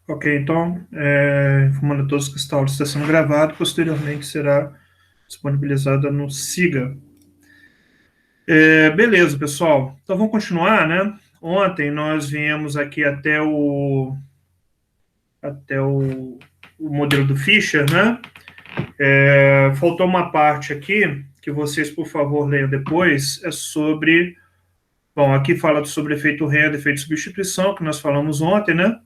Ok, então, informando a todos que esta aula está sendo gravada, posteriormente será disponibilizada no Siga. Beleza, pessoal. Então, vamos continuar, né? Ontem nós viemos aqui até o modelo do Fischer, né? Faltou uma parte aqui, que vocês, por favor, leiam depois, é sobre... Bom, aqui fala sobre efeito renda, efeito substituição, que nós falamos ontem, né?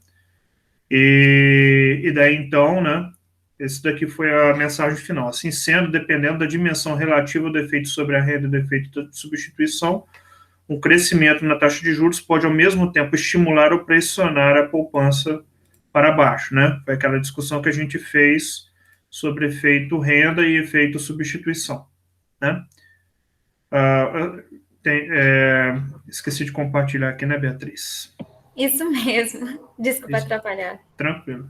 E daí, então, né? Esse daqui foi a mensagem final. Assim sendo, dependendo da dimensão relativa do efeito sobre a renda e do efeito de substituição, um crescimento na taxa de juros pode, ao mesmo tempo, estimular ou pressionar a poupança para baixo, né? Foi aquela discussão que a gente fez sobre efeito renda e efeito substituição, né? Ah, esqueci de compartilhar aqui, né, Beatriz? Isso mesmo. Desculpa atrapalhar. Tranquilo.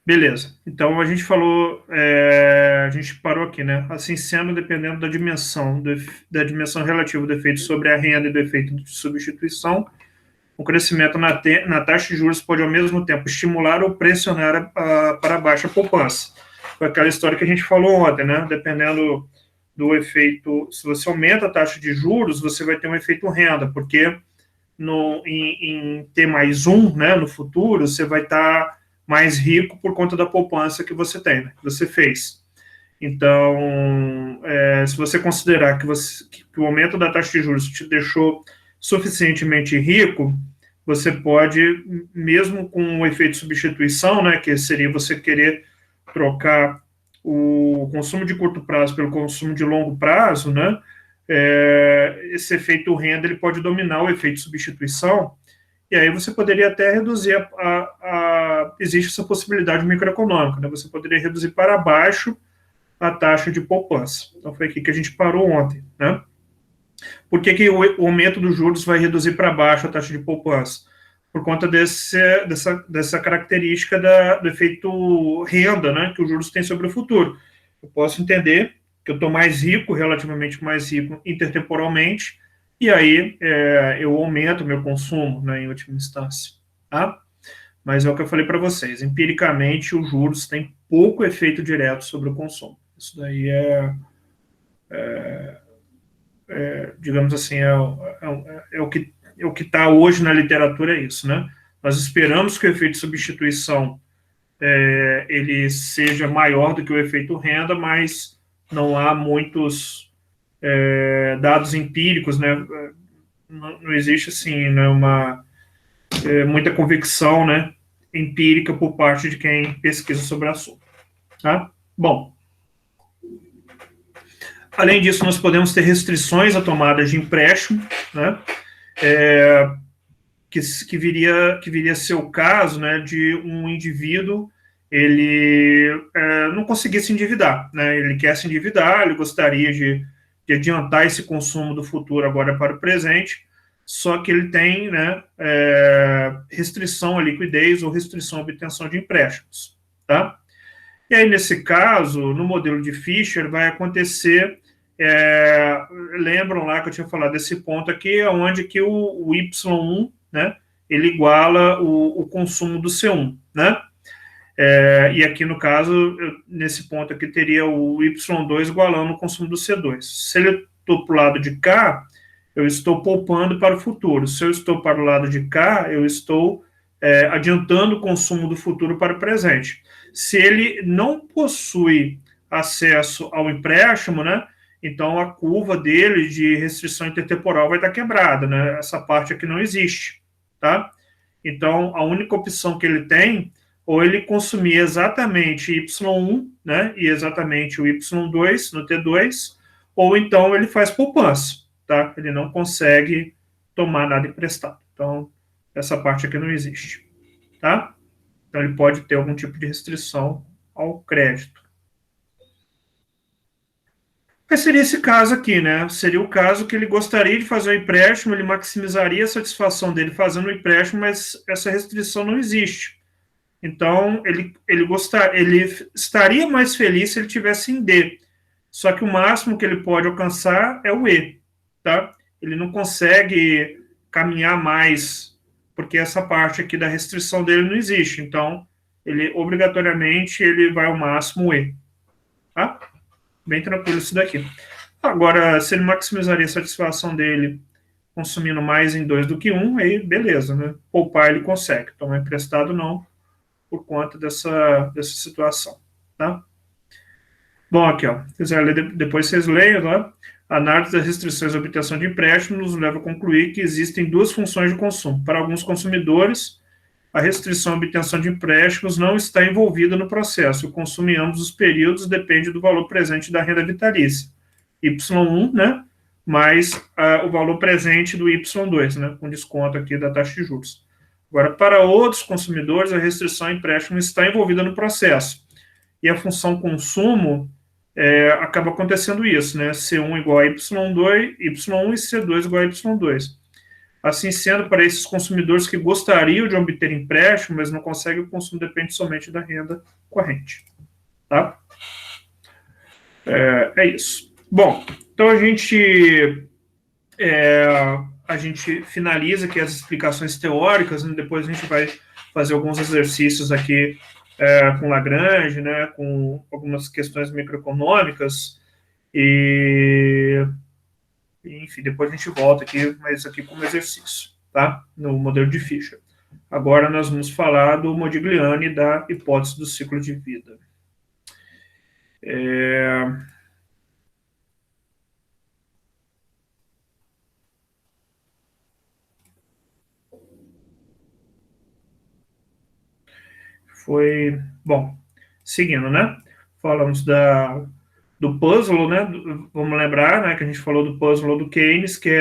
Beleza. Então a gente falou, a gente parou aqui, né? Assim sendo, dependendo da dimensão relativa do efeito sobre a renda e do efeito de substituição, o crescimento na taxa de juros pode ao mesmo tempo estimular ou pressionar para baixo a poupança. Foi aquela história que a gente falou ontem, né? Dependendo do efeito, se você aumenta a taxa de juros, você vai ter um efeito renda, porque em T mais um, né, no futuro, você vai estar mais rico por conta da poupança que você tem, né, que você fez. Então, se você considerar que o aumento da taxa de juros te deixou suficientemente rico, você pode, mesmo com o efeito de substituição, né, que seria você querer trocar o consumo de curto prazo pelo consumo de longo prazo, né, esse efeito renda ele pode dominar o efeito substituição, e aí você poderia até reduzir existe essa possibilidade microeconômica, né? Você poderia reduzir para baixo a taxa de poupança. Então foi aqui que a gente parou ontem, né? Por que o aumento dos juros vai reduzir para baixo a taxa de poupança? Por conta dessa característica do efeito renda, né, que os juros têm sobre o futuro. Eu posso entender que eu estou mais rico, relativamente mais rico intertemporalmente, e aí eu aumento meu consumo, né, em última instância. Tá? Mas é o que eu falei para vocês, empiricamente os juros têm pouco efeito direto sobre o consumo. Isso daí digamos assim, é o que está hoje na literatura, é isso, né? Nós esperamos que o efeito de substituição ele seja maior do que o efeito renda, mas não há muitos dados empíricos, né? Não existe assim, né, muita convicção, né, empírica por parte de quem pesquisa sobre o assunto. Tá? Bom, além disso, nós podemos ter restrições à tomada de empréstimo, né? Que viria a ser o caso, né, de um indivíduo ele não conseguir se endividar, né? Ele quer se endividar, ele gostaria de adiantar esse consumo do futuro agora para o presente, só que ele tem, né, restrição à liquidez ou restrição à obtenção de empréstimos, tá? E aí, nesse caso, no modelo de Fischer, vai acontecer. Lembram lá que eu tinha falado desse ponto aqui, onde que o Y1, né, ele iguala o consumo do C1, né? E aqui, no caso, nesse ponto aqui, teria o Y2 igualando o consumo do C2. Se ele estou para o lado de cá, eu estou poupando para o futuro. Se eu estou para o lado de cá, eu estou adiantando o consumo do futuro para o presente. Se ele não possui acesso ao empréstimo, né, então a curva dele de restrição intertemporal vai estar quebrada, né? Essa parte aqui não existe, tá? Então a única opção que ele tem, ou ele consumir exatamente Y1, né, e exatamente o Y2 no T2, ou então ele faz poupança, tá? Ele não consegue tomar nada emprestado. Então essa parte aqui não existe, tá? Então ele pode ter algum tipo de restrição ao crédito. Mas seria esse caso aqui, né? Seria o caso que ele gostaria de fazer o empréstimo, ele maximizaria a satisfação dele fazendo o empréstimo, mas essa restrição não existe. Então, ele estaria mais feliz se ele tivesse em D. Só que o máximo que ele pode alcançar é o E, tá? Ele não consegue caminhar mais, porque essa parte aqui da restrição dele não existe. Então, ele obrigatoriamente ele vai ao máximo E, tá? Bem tranquilo isso daqui. Agora, se ele maximizaria a satisfação dele consumindo mais em 2 do que um, aí beleza, né? Poupar ele consegue, tomar emprestado não, por conta dessa situação, tá? Bom, aqui, ó, se quiser ler, depois vocês leiam, tá? A análise das restrições à obtenção de empréstimos nos leva a concluir que existem duas funções de consumo. Para alguns consumidores, a restrição à obtenção de empréstimos não está envolvida no processo. O consumo em ambos os períodos depende do valor presente da renda vitalícia. Y1, né? Mais o valor presente do Y2, né? Com desconto aqui da taxa de juros. Agora, para outros consumidores, a restrição ao empréstimo está envolvida no processo. E a função consumo acaba acontecendo isso, né? C1 igual a Y2, Y1 e C2 igual a Y2. Assim sendo, para esses consumidores que gostariam de obter empréstimo, mas não conseguem, o consumo depende somente da renda corrente. Tá? É isso. Bom, então a gente finaliza aqui as explicações teóricas, né? Depois a gente vai fazer alguns exercícios aqui com Lagrange, né? Com algumas questões microeconômicas enfim, depois a gente volta aqui, mas aqui como exercício, tá? No modelo de Fischer. Agora nós vamos falar do Modigliani e da hipótese do ciclo de vida. Bom, seguindo, né? Falamos do puzzle, né? Vamos lembrar, né, que a gente falou do puzzle do Keynes, que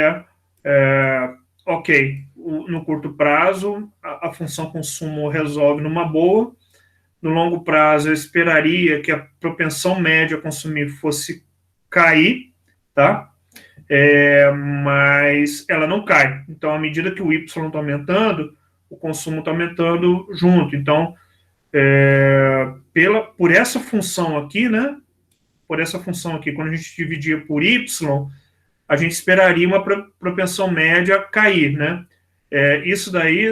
ok, no curto prazo, a função consumo resolve numa boa. No longo prazo, eu esperaria que a propensão média a consumir fosse cair, tá? Mas ela não cai. Então, à medida que o Y está aumentando, o consumo está aumentando junto. Então, por essa função aqui, né? Por essa função aqui, quando a gente dividia por Y, a gente esperaria uma propensão média cair, né? Isso daí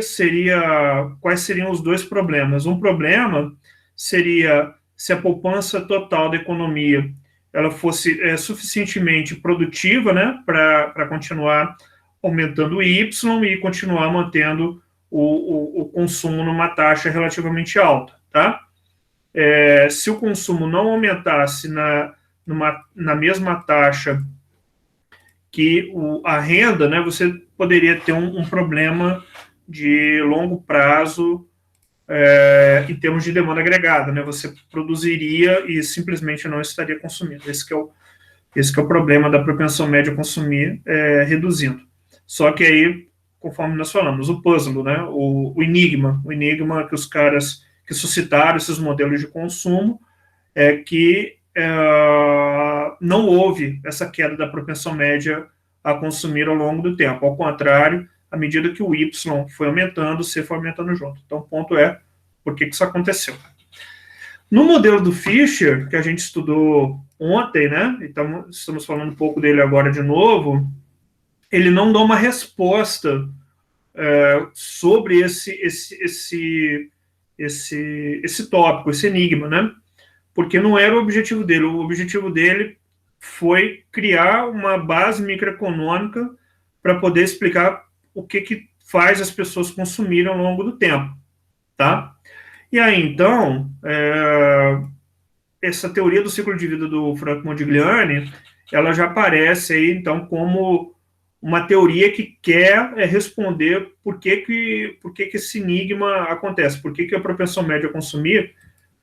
quais seriam os dois problemas? Um problema seria se a poupança total da economia ela fosse suficientemente produtiva, né, para continuar aumentando o Y e continuar mantendo o consumo numa taxa relativamente alta, tá? Se o consumo não aumentasse na mesma taxa que a renda, né, você poderia ter um problema de longo prazo em termos de demanda agregada, né? Você produziria e simplesmente não estaria consumindo. Esse que é o problema da propensão média a consumir reduzindo. Só que aí, conforme nós falamos, o puzzle, né? O enigma que os caras que suscitaram esses modelos de consumo é que não houve essa queda da propensão média a consumir ao longo do tempo. Ao contrário, à medida que o Y foi aumentando, o C foi aumentando junto. Então, o ponto é por que isso aconteceu. No modelo do Fischer, que a gente estudou ontem, né? Então, estamos falando um pouco dele agora de novo, ele não dá uma resposta sobre esse tópico, esse enigma, né? Porque não era o objetivo dele. O objetivo dele foi criar uma base microeconômica para poder explicar o que faz as pessoas consumirem ao longo do tempo, tá? E aí, então, essa teoria do ciclo de vida do Franco Modigliani, ela já aparece aí, então, como uma teoria que quer responder por que esse enigma acontece, por que a propensão média a consumir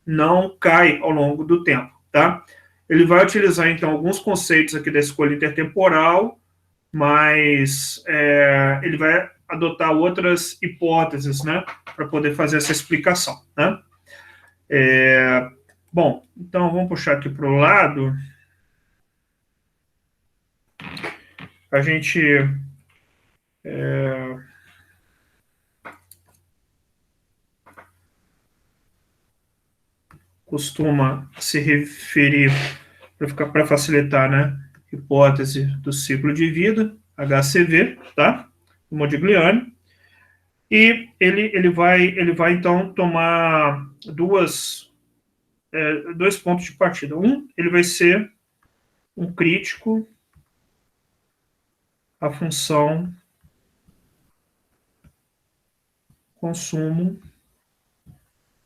não cai ao longo do tempo, tá? Ele vai utilizar, então, alguns conceitos aqui da escolha intertemporal, mas ele vai adotar outras hipóteses, né, para poder fazer essa explicação, né? Bom, então vamos puxar aqui para o lado. a gente costuma se referir, para facilitar, né? Hipótese do ciclo de vida, HCV, tá? O Modigliani. E ele vai então tomar dois pontos de partida. Ele vai ser um crítico à função consumo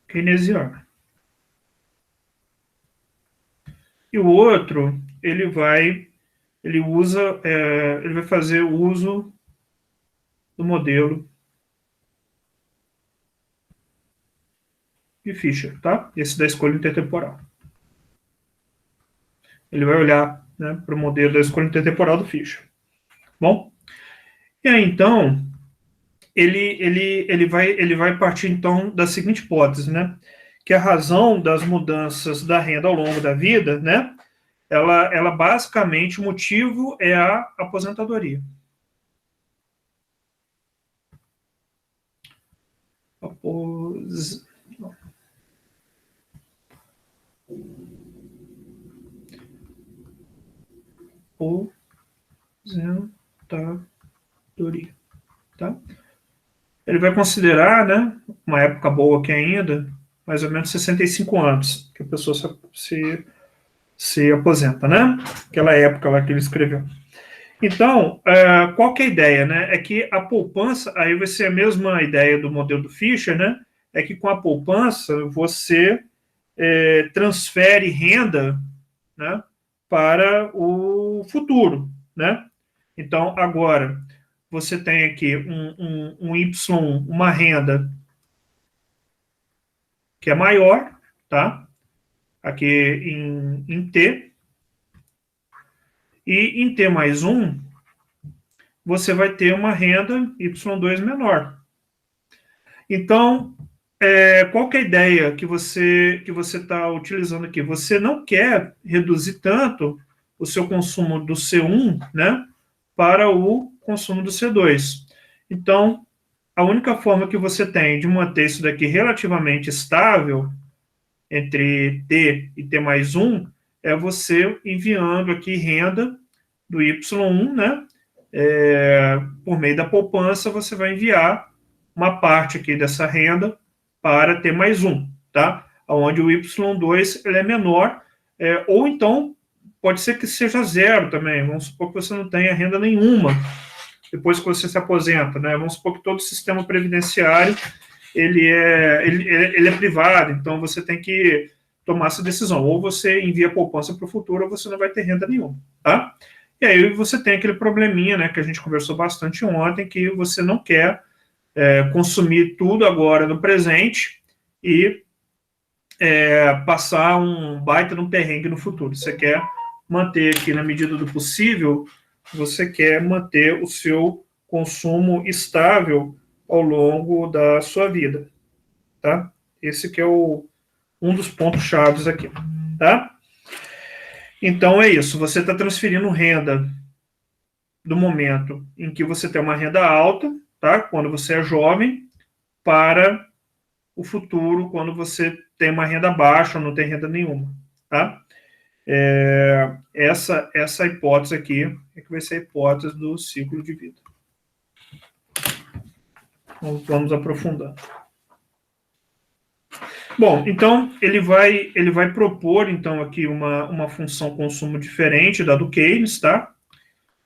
keynesiana. E o outro, ele vai fazer o uso do modelo de Fischer, tá? Esse da escolha intertemporal. Ele vai olhar, né, para o modelo da escolha intertemporal do Fischer. Bom, e aí então ele vai partir então da seguinte hipótese, né? Que a razão das mudanças da renda ao longo da vida, né? Ela basicamente, o motivo é a aposentadoria. Aposentadoria, tá? Ele vai considerar, né, uma época boa aqui ainda, mais ou menos 65 anos, que a pessoa se aposenta, né? Aquela época lá que ele escreveu. Então, qual que é a ideia, né? É que a poupança, aí vai ser a mesma ideia do modelo do Fischer, né? É que com a poupança você transfere renda, né, para o futuro, né? Então, agora, você tem aqui um Y, uma renda que é maior, tá? Aqui em T. E em T mais 1, você vai ter uma renda Y2 menor. Então, qual que é a ideia que você está utilizando aqui? Você não quer reduzir tanto o seu consumo do C1, né, para o consumo do C2. Então, a única forma que você tem de manter isso daqui relativamente estável entre T e T mais 1 é você enviando aqui renda do Y1, né? Por meio da poupança, você vai enviar uma parte aqui dessa renda para T mais 1, tá? Onde o Y2 ele é menor, ou então pode ser que seja zero também. Vamos supor que você não tenha renda nenhuma depois que você se aposenta, né? Vamos supor que todo o sistema previdenciário ele é privado, então você tem que tomar essa decisão. Ou você envia poupança para o futuro, ou você não vai ter renda nenhuma, tá? E aí você tem aquele probleminha, né, que a gente conversou bastante ontem, que você não quer consumir tudo agora no presente e passar um baita no perrengue no futuro. Você quer manter aqui, na medida do possível, você quer manter o seu consumo estável ao longo da sua vida, tá? Esse que é um dos pontos chaves aqui, tá? Então é isso, você está transferindo renda do momento em que você tem uma renda alta, tá? Quando você é jovem, para o futuro, quando você tem uma renda baixa ou não tem renda nenhuma, tá? Essa hipótese aqui é que vai ser a hipótese do ciclo de vida. Vamos aprofundando. Bom, então ele vai propor então aqui uma função consumo diferente da do Keynes, tá?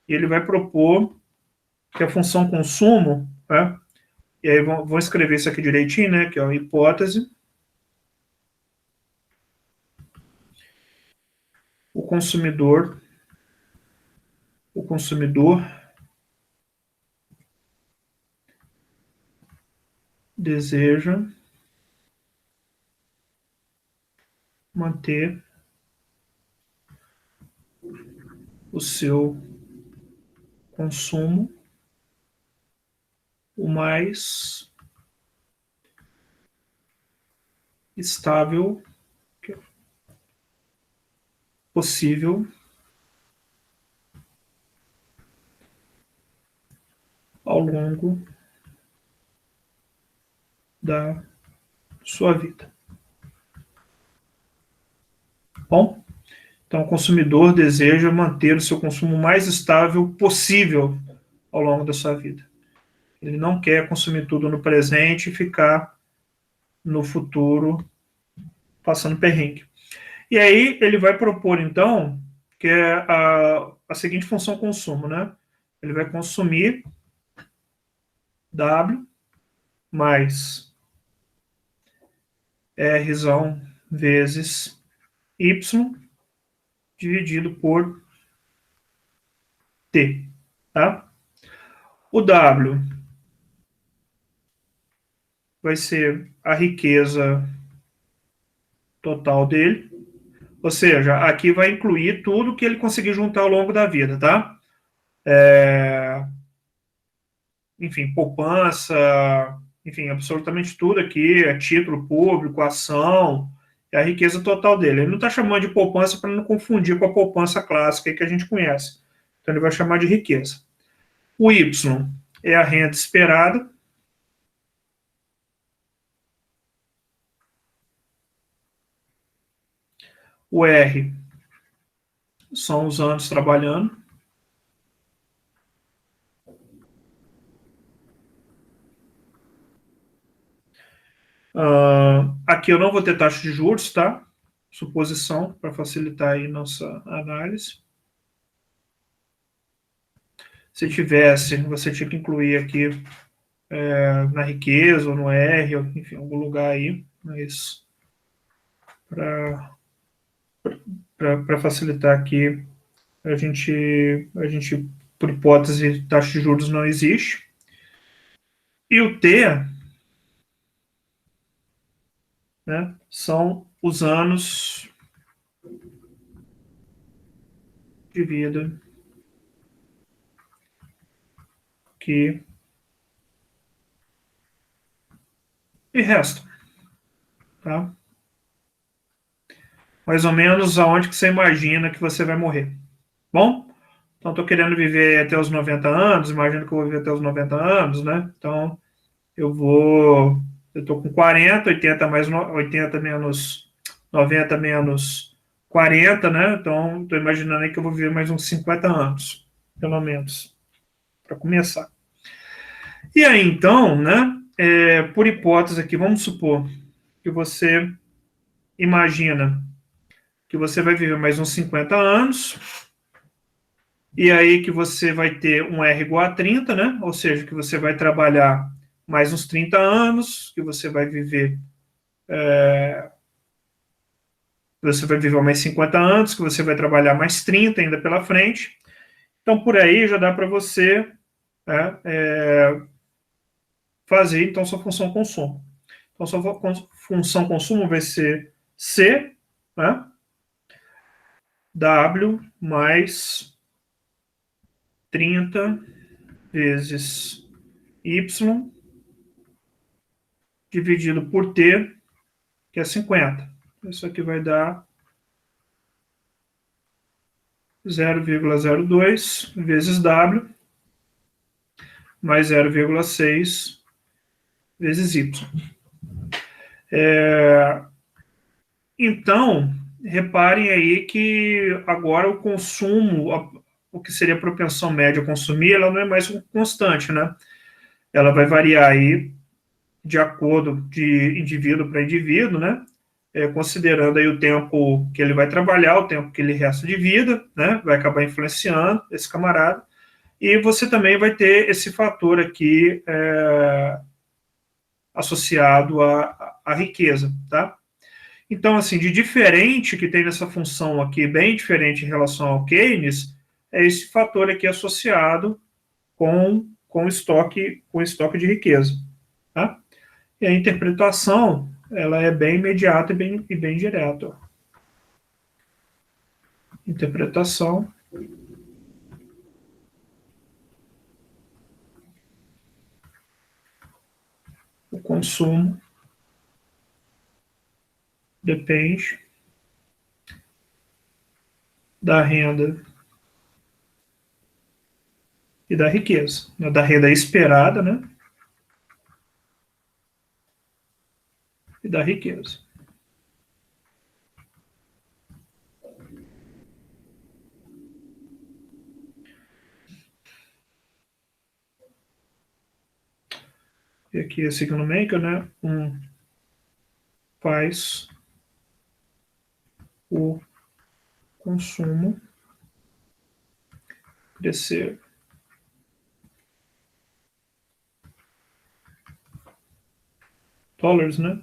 E ele vai propor que a função consumo, tá? E aí vou escrever isso aqui direitinho, né? Que é a hipótese. O consumidor deseja manter o seu consumo o mais estável possível ao longo da sua vida. Bom, então o consumidor deseja manter o seu consumo mais estável possível ao longo da sua vida. Ele não quer consumir tudo no presente e ficar no futuro passando perrengue. E aí ele vai propor, então, que é a seguinte função consumo, né? Ele vai consumir W mais R vezes Y dividido por T, tá? O W vai ser a riqueza total dele, ou seja, aqui vai incluir tudo que ele conseguir juntar ao longo da vida, tá? Enfim, poupança, enfim, absolutamente tudo aqui, é título público, ação, é a riqueza total dele. Ele não está chamando de poupança para não confundir com a poupança clássica que a gente conhece. Então ele vai chamar de riqueza. O Y é a renda esperada. O R são os anos trabalhando. Aqui eu não vou ter taxa de juros, tá? Suposição, para facilitar aí nossa análise. Se tivesse, você tinha que incluir aqui na riqueza ou no R, ou, enfim, algum lugar aí, mas para facilitar aqui, a gente, por hipótese, taxa de juros não existe. E o T, né, são os anos de vida que me restam, tá? Mais ou menos aonde que você imagina que você vai morrer. Bom? Então, estou querendo viver até os 90 anos, imagino que eu vou viver até os 90 anos, né? Então, eu estou com 40, 80 mais 80 menos 90 menos 40, né? Então, estou imaginando aí que eu vou viver mais uns 50 anos, pelo menos, para começar. E aí, então, né? Por hipótese aqui, vamos supor que você imagina que você vai viver mais uns 50 anos, e aí que você vai ter um R igual a 30, né? Ou seja, que você vai trabalhar mais uns 30 anos, que você vai viver mais 50 anos, que você vai trabalhar mais 30 ainda pela frente. Então, por aí já dá para você, né, fazer então sua função consumo. Então, sua função consumo vai ser C, né, W mais 30 vezes Y dividido por T, que é 50. Isso aqui vai dar 0,02 vezes W mais 0,6 vezes Y. Então, reparem aí que agora o consumo, o que seria a propensão média a consumir, ela não é mais constante, né? Ela vai variar aí de acordo de indivíduo para indivíduo, né? Considerando aí o tempo que ele vai trabalhar, o tempo que ele resta de vida, né? Vai acabar influenciando esse camarada. E você também vai ter esse fator aqui associado à riqueza, tá? Então, assim, de diferente que tem nessa função aqui, bem diferente em relação ao Keynes, é esse fator aqui associado com estoque de riqueza, tá? E a interpretação, ela é bem imediata e bem direta. Interpretação. O consumo depende da renda e da riqueza, né? Da renda esperada, né? E da riqueza. E aqui esse signo maker, né? Faz o consumo crescer. Dólares, né?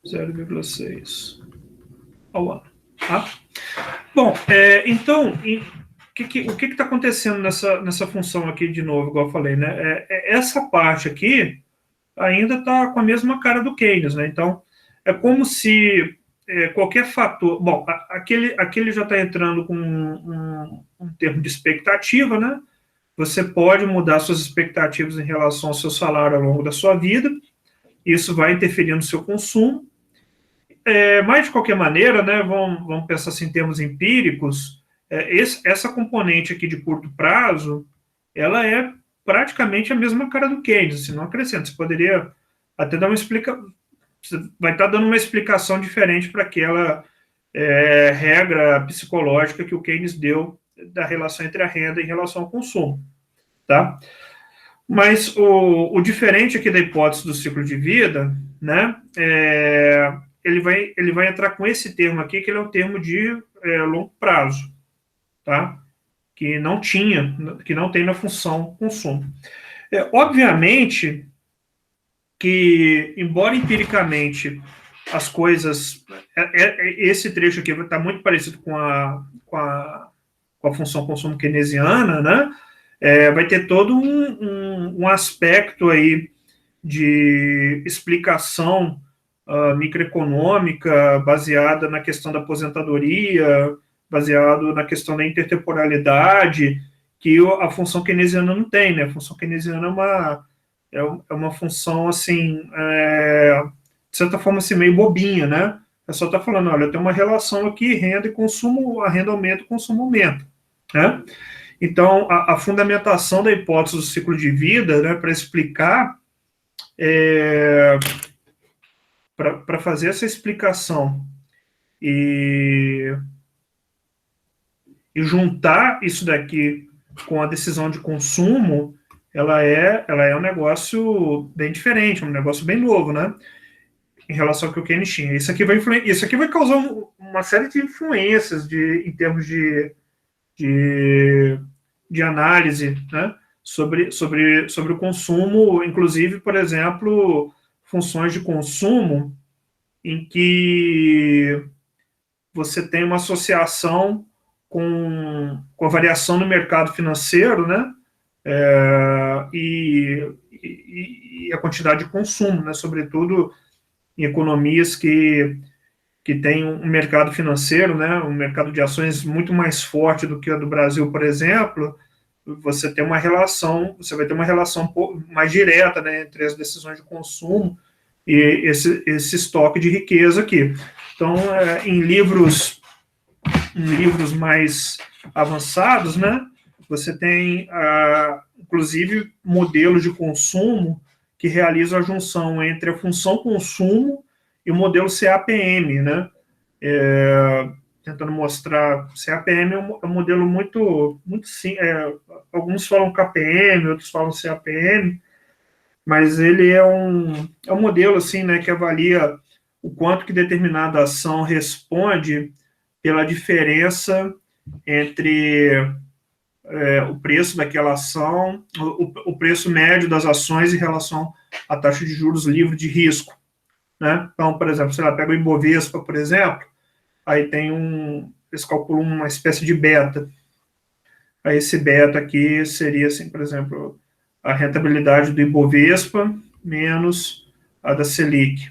0,6 ao ano. Tá? Bom, então, o que está acontecendo nessa função aqui de novo, igual eu falei, né? Essa parte aqui ainda está com a mesma cara do Keynes, né? Então, é como se qualquer fator... Bom, aquele já está entrando com um termo de expectativa, né? Você pode mudar suas expectativas em relação ao seu salário ao longo da sua vida, isso vai interferir no seu consumo, mas, de qualquer maneira, né, vamos pensar assim, em termos empíricos, essa componente aqui de curto prazo, ela é praticamente a mesma cara do Keynes, assim, não acrescenta. Você poderia até dar uma explicação, você vai estar dando uma explicação diferente para aquela regra psicológica que o Keynes deu da relação entre a renda e relação ao consumo, tá? Mas o diferente aqui da hipótese do ciclo de vida, né, ele vai entrar com esse termo aqui, que ele é um termo de longo prazo, tá? Que não tem na função consumo. Obviamente que, embora empiricamente as coisas... esse trecho aqui está muito parecido com a função consumo keynesiana, né? Vai ter todo um aspecto aí de explicação microeconômica baseada na questão da aposentadoria, baseado na questão da intertemporalidade, que a função keynesiana não tem, né? A função keynesiana é uma função, assim, de certa forma, assim, meio bobinha, né? É só estar falando, olha, tem uma relação aqui, renda e consumo, a renda aumenta, o consumo aumenta, né? Então, a fundamentação da hipótese do ciclo de vida, né, para explicar, para fazer essa explicação e juntar isso daqui com a decisão de consumo, ela é um negócio bem diferente, um negócio bem novo, né? Em relação ao que o Keynes tinha. Isso aqui vai causar uma série de influências em termos de análise, né, sobre o consumo, inclusive, por exemplo, funções de consumo em que você tem uma associação com a variação no mercado financeiro, né, e a quantidade de consumo, né, sobretudo em economias que tem um mercado financeiro, né, um mercado de ações muito mais forte do que a do Brasil, por exemplo, você vai ter uma relação mais direta, né, entre as decisões de consumo e esse estoque de riqueza aqui. Então, em livros mais avançados, né, você tem, inclusive, modelos de consumo que realizam a junção entre a função consumo e o modelo CAPM, né? Tentando mostrar, CAPM é um modelo muito sim, alguns falam KPM, outros falam CAPM, mas ele é um modelo assim, né, que avalia o quanto que determinada ação responde pela diferença entre o preço daquela ação, o preço médio das ações em relação à taxa de juros livre de risco, né? Então, por exemplo, sei lá, pega o Ibovespa, por exemplo, aí tem eles calculam uma espécie de beta. Aí esse beta aqui seria, assim, por exemplo, a rentabilidade do Ibovespa menos a da Selic.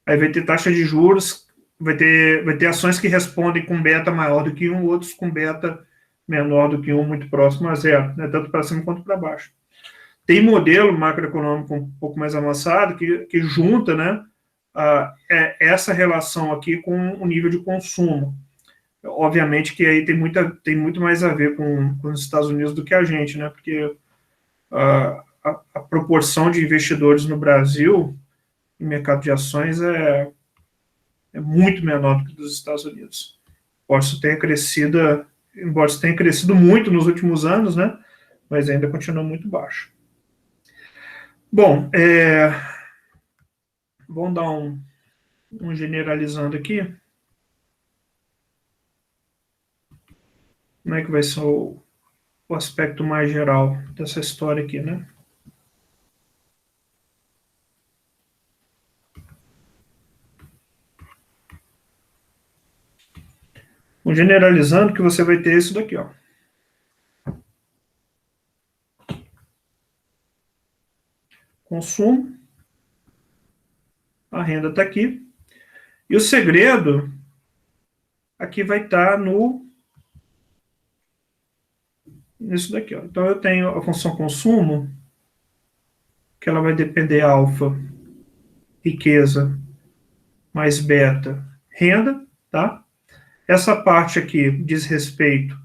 Aí vai ter taxa de juros, vai ter ações que respondem com beta maior do que outros com beta menor do que muito próximo a zero, né, tanto para cima quanto para baixo. Tem modelo macroeconômico um pouco mais avançado que junta, né, essa relação aqui com o nível de consumo. Obviamente que aí tem muito mais a ver com os Estados Unidos do que a gente, né? Porque a proporção de investidores no Brasil em mercado de ações é muito menor do que dos Estados Unidos. Embora isso tenha crescido muito nos últimos anos, né? Mas ainda continua muito baixo. Bom, vamos dar um generalizando aqui. Como é que vai ser o aspecto mais geral dessa história aqui, né? Generalizando, que você vai ter isso daqui, ó. Consumo, a renda está aqui, e o segredo aqui vai estar nisso daqui, ó. Então eu tenho a função consumo, que ela vai depender alfa, riqueza, mais beta, renda, tá? Essa parte aqui diz respeito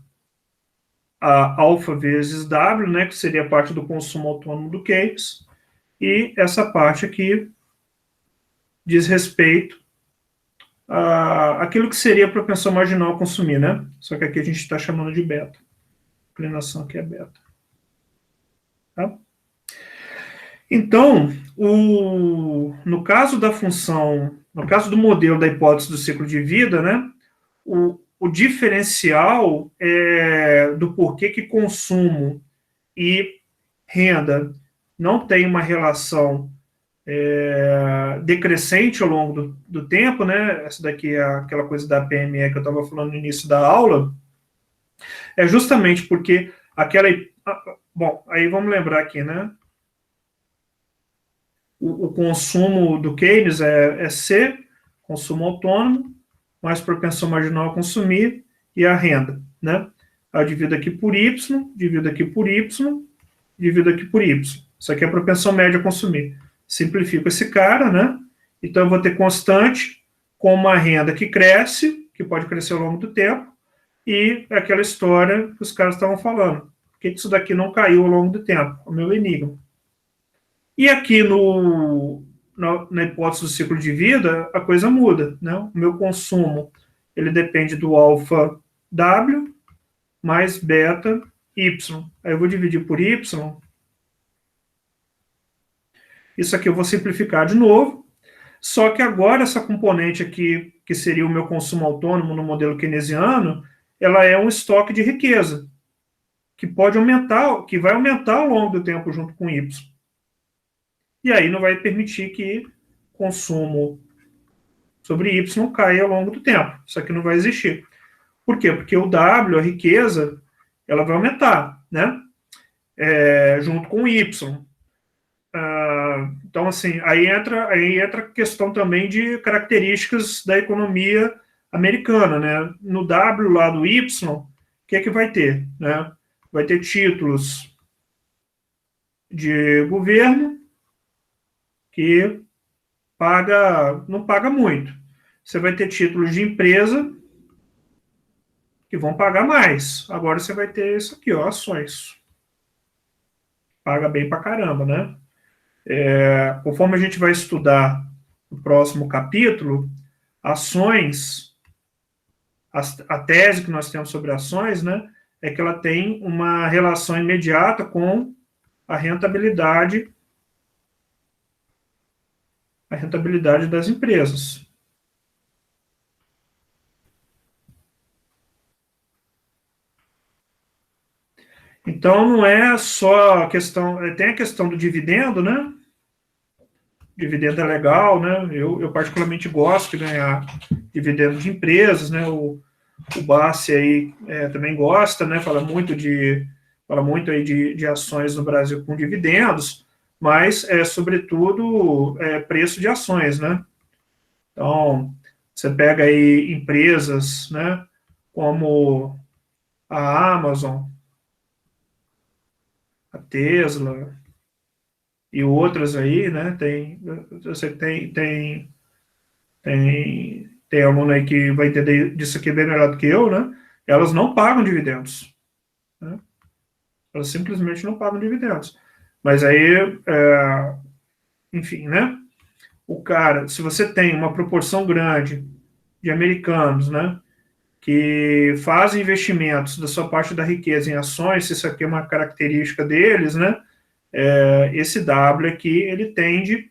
a alfa vezes W, né, que seria a parte do consumo autônomo do Keynes, e essa parte aqui diz respeito àquilo que seria a propensão marginal a consumir, né? Só que aqui a gente está chamando de beta. A inclinação aqui é beta. Tá? Então, no caso da função, no caso do modelo da hipótese do ciclo de vida, né, o diferencial do porquê que consumo e renda não tem uma relação decrescente ao longo do tempo, né? Essa daqui é aquela coisa da PME que eu estava falando no início da aula, é justamente porque aquela... Bom, aí vamos lembrar aqui, né? O consumo do Keynes é C, consumo autônomo, mais propensão marginal a consumir, e a renda, né? Eu divido aqui por Y, divido aqui por Y, divido aqui por Y. Isso aqui é a propensão média a consumir. Simplifico esse cara, né? Então eu vou ter constante com uma renda que cresce, que pode crescer ao longo do tempo, e aquela história que os caras estavam falando. Por que isso daqui não caiu ao longo do tempo? O meu enigma. E aqui na hipótese do ciclo de vida, a coisa muda, né? O meu consumo, ele depende do alfa W mais beta Y. Aí eu vou dividir por Y. Isso aqui eu vou simplificar de novo. Só que agora essa componente aqui, que seria o meu consumo autônomo no modelo keynesiano, ela é um estoque de riqueza, que pode aumentar, que vai aumentar ao longo do tempo junto com Y. E aí não vai permitir que consumo sobre Y caia ao longo do tempo. Isso aqui não vai existir. Por quê? Porque o W, a riqueza, ela vai aumentar, né? Junto com o Y. Então, assim, aí entra a questão também de características da economia americana, né? No W lá do Y, o que é que vai ter, né? Vai ter títulos de governo que não paga muito. Você vai ter títulos de empresa que vão pagar mais. Agora você vai ter isso aqui, ó, ações. Paga bem pra caramba, né? Conforme a gente vai estudar no próximo capítulo, ações, a tese que nós temos sobre ações, né, é que ela tem uma relação imediata com a rentabilidade das empresas. Então, não é só a questão... Tem a questão do dividendo, né? Dividendo é legal, né? Eu particularmente gosto de ganhar dividendo de empresas, né? O Bassi aí também gosta, né? Fala muito aí de ações no Brasil com dividendos, mas sobretudo preço de ações, né? Então, você pega aí empresas, né? Como a Amazon, a Tesla e outras aí, né? Eu sei que tem tem aluno aí que vai entender disso aqui bem melhor do que eu, né? Elas não pagam dividendos, né? Elas simplesmente não pagam dividendos. Mas aí, enfim, né? O cara, se você tem uma proporção grande de americanos, né, que fazem investimentos da sua parte da riqueza em ações, se isso aqui é uma característica deles, né, esse W aqui, ele tende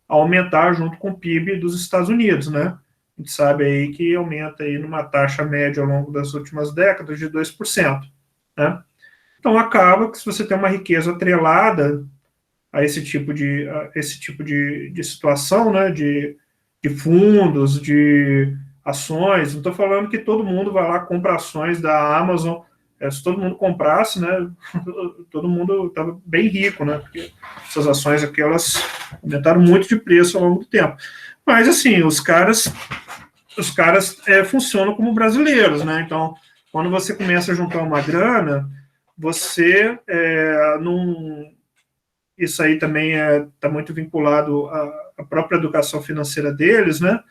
a aumentar junto com o PIB dos Estados Unidos, né? A gente sabe aí que aumenta aí numa taxa média ao longo das últimas décadas de 2%, né? Então acaba que se você tem uma riqueza atrelada a esse tipo de situação, né, de fundos, de ações. Não estou falando que todo mundo vai lá comprar ações da Amazon. Se todo mundo comprasse, né, todo mundo estava bem rico, né, porque essas ações aqui, elas aumentaram muito de preço ao longo do tempo. Mas, assim, os caras funcionam como brasileiros, né, então, quando você começa a juntar uma grana, você não... Isso aí também está muito vinculado à própria educação financeira deles, né?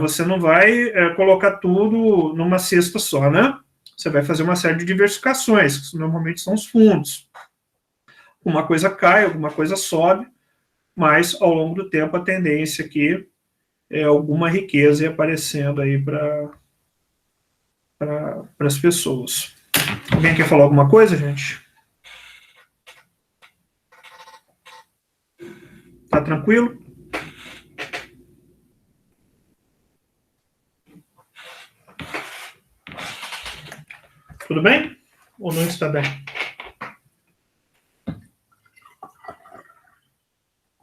Você não vai colocar tudo numa cesta só, né? Você vai fazer uma série de diversificações, que normalmente são os fundos. Uma coisa cai, alguma coisa sobe, mas ao longo do tempo a tendência aqui é alguma riqueza ir aparecendo aí para as pessoas. Alguém quer falar alguma coisa, gente? Tá tranquilo? Tudo bem? Ou não está bem?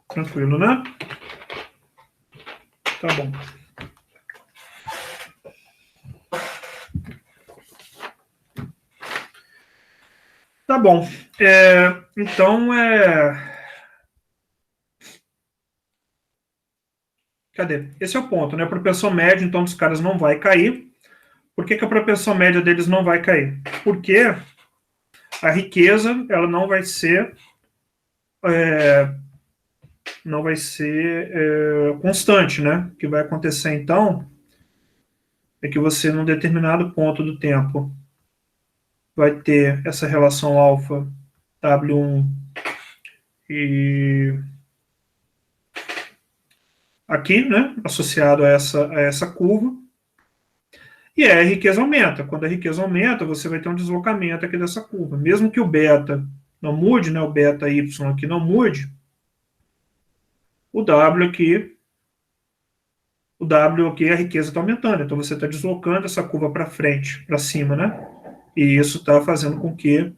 Tranquilo, né? Tá bom. Tá bom. Então, cadê? Esse é o ponto, né? A propensão média, então, dos caras não vai cair. Por que a propensão média deles não vai cair? Porque a riqueza, ela não vai ser constante, né? O que vai acontecer, então, é que você, num determinado ponto do tempo, vai ter essa relação alfa W1 e aqui, né? Associado a essa curva. E a riqueza aumenta. Quando a riqueza aumenta, você vai ter um deslocamento aqui dessa curva. Mesmo que o beta não mude, né, o beta Y aqui não mude, o W aqui, a riqueza está aumentando. Então você está deslocando essa curva para frente, para cima, né? E isso está fazendo com que,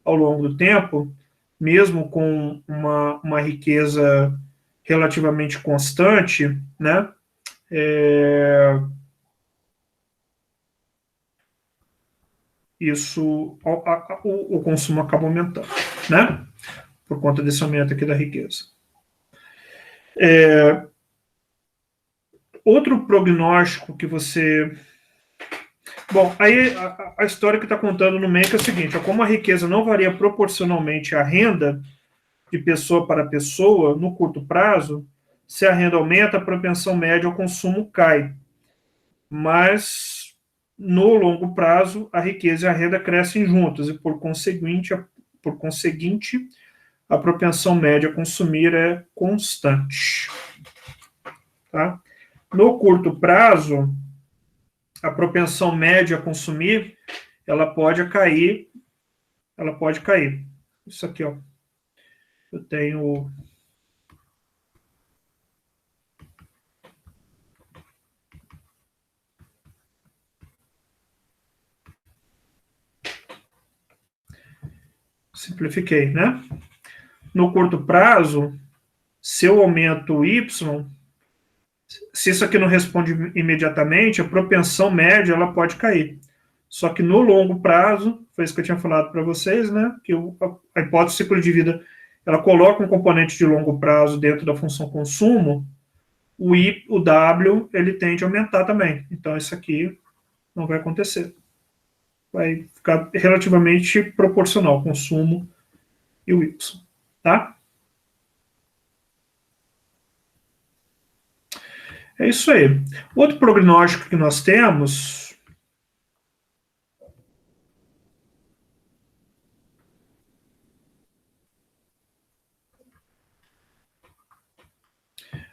ao longo do tempo, mesmo com uma riqueza relativamente constante, né? O consumo acaba aumentando, né? Por conta desse aumento aqui da riqueza. Outro prognóstico que você... Bom, aí a história que está contando no MEC é o seguinte, como a riqueza não varia proporcionalmente à renda de pessoa para pessoa, no curto prazo, se a renda aumenta, a propensão média ao consumo cai. Mas, no longo prazo, a riqueza e a renda crescem juntas, e, por conseguinte, a propensão média a consumir é constante. Tá? No curto prazo, a propensão média a consumir, ela pode cair. Isso aqui, ó. Eu tenho... Simplifiquei, né? No curto prazo, se eu aumento Y, se isso aqui não responde imediatamente, a propensão média ela pode cair. Só que no longo prazo, foi isso que eu tinha falado para vocês, né? Que a hipótese ciclo de vida ela coloca um componente de longo prazo dentro da função consumo, o W ele tende a aumentar também. Então isso aqui não vai acontecer. Vai ficar relativamente proporcional, consumo e o Y. Tá? É isso aí. Outro prognóstico que nós temos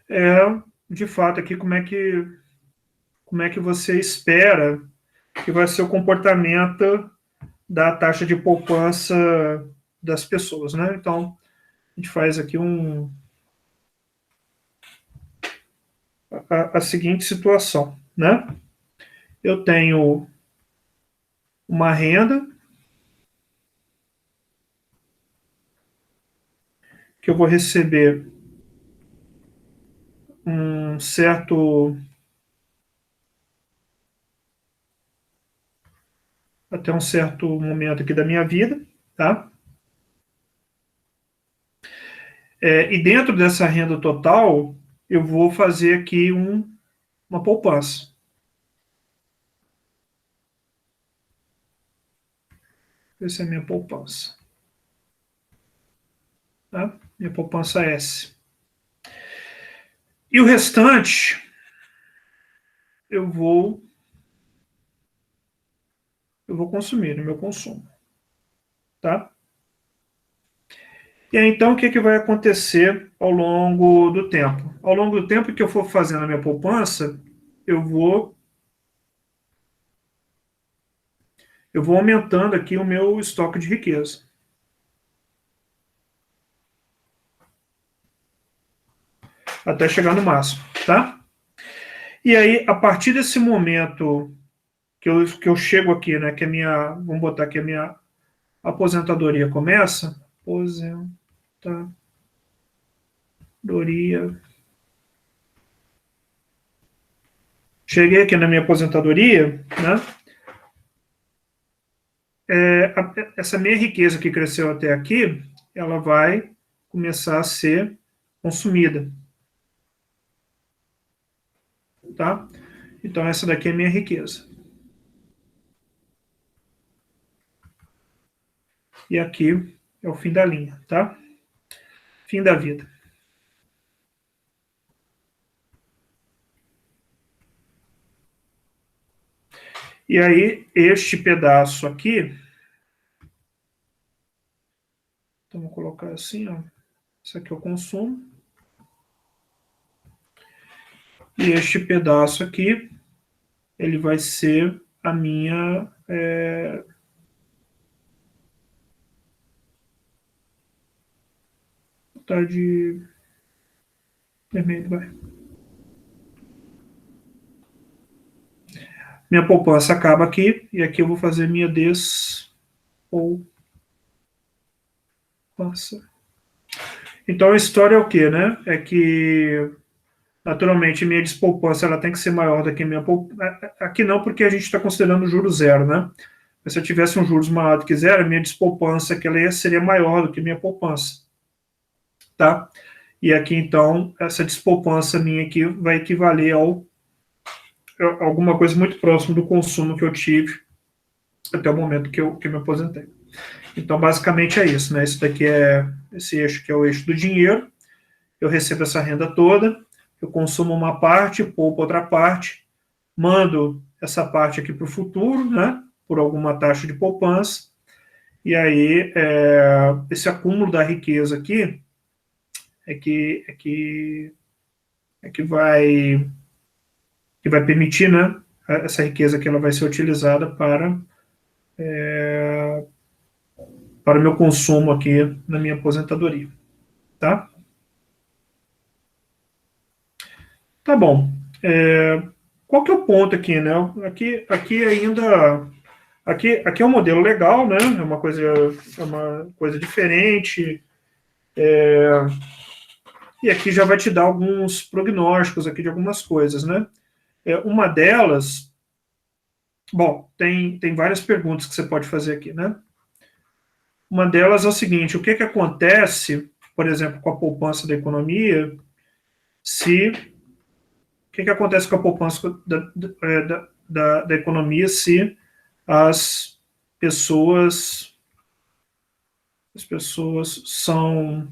é, de fato, aqui como é que você espera que vai ser o comportamento da taxa de poupança das pessoas, né? Então, a gente faz aqui a seguinte situação, né? Eu tenho uma renda que eu vou receber um certo até um certo momento aqui da minha vida, tá? E dentro dessa renda total, eu vou fazer aqui uma poupança. Essa é a minha poupança. Tá? Minha poupança S. E o restante, eu vou consumir no meu consumo. Tá? E aí, então, o que, que vai acontecer ao longo do tempo? Ao longo do tempo que eu for fazendo a minha poupança, eu vou aumentando aqui o meu estoque de riqueza. Até chegar no máximo, tá? E aí, a partir desse momento que eu chego aqui, né, que a minha, vamos botar que a minha aposentadoria começa, aposentadoria, cheguei aqui na minha aposentadoria, né, essa minha riqueza que cresceu até aqui, ela vai começar a ser consumida, tá? Então, essa daqui é a minha riqueza. E aqui é o fim da linha, tá? Fim da vida. E aí, este pedaço aqui, então vou colocar assim, ó. Isso aqui é o consumo. E este pedaço aqui, ele vai ser a minha tá de vermelho, vai. Minha poupança acaba aqui, e aqui eu vou fazer minha despoupança. Então a história é o quê, né? É que, naturalmente, minha despoupança ela tem que ser maior do que minha poupança. Aqui não, porque a gente está considerando juros zero, né? Mas se eu tivesse um juros maior do que zero, minha despoupança que ela seria maior do que minha poupança, tá? E aqui, então, essa despoupança minha aqui vai equivaler a alguma coisa muito próximo do consumo que eu tive até o momento que eu me aposentei. Então, basicamente é isso, né? Esse daqui é esse eixo que é o eixo do dinheiro. Eu recebo essa renda toda, eu consumo uma parte, poupo outra parte, mando essa parte aqui para o futuro, né? Por alguma taxa de poupança. E aí, esse acúmulo da riqueza aqui é que vai permitir, né? Essa riqueza que ela vai ser utilizada para o meu consumo aqui na minha aposentadoria, tá? Tá bom. Qual que é o ponto aqui, né? Aqui ainda, aqui é um modelo legal, né? É uma coisa diferente. E aqui já vai te dar alguns prognósticos aqui de algumas coisas, né? Uma delas, bom, tem várias perguntas que você pode fazer aqui, né? Uma delas é o seguinte: o que acontece, por exemplo, com a poupança da economia, se o que acontece com a poupança da economia se as pessoas as pessoas são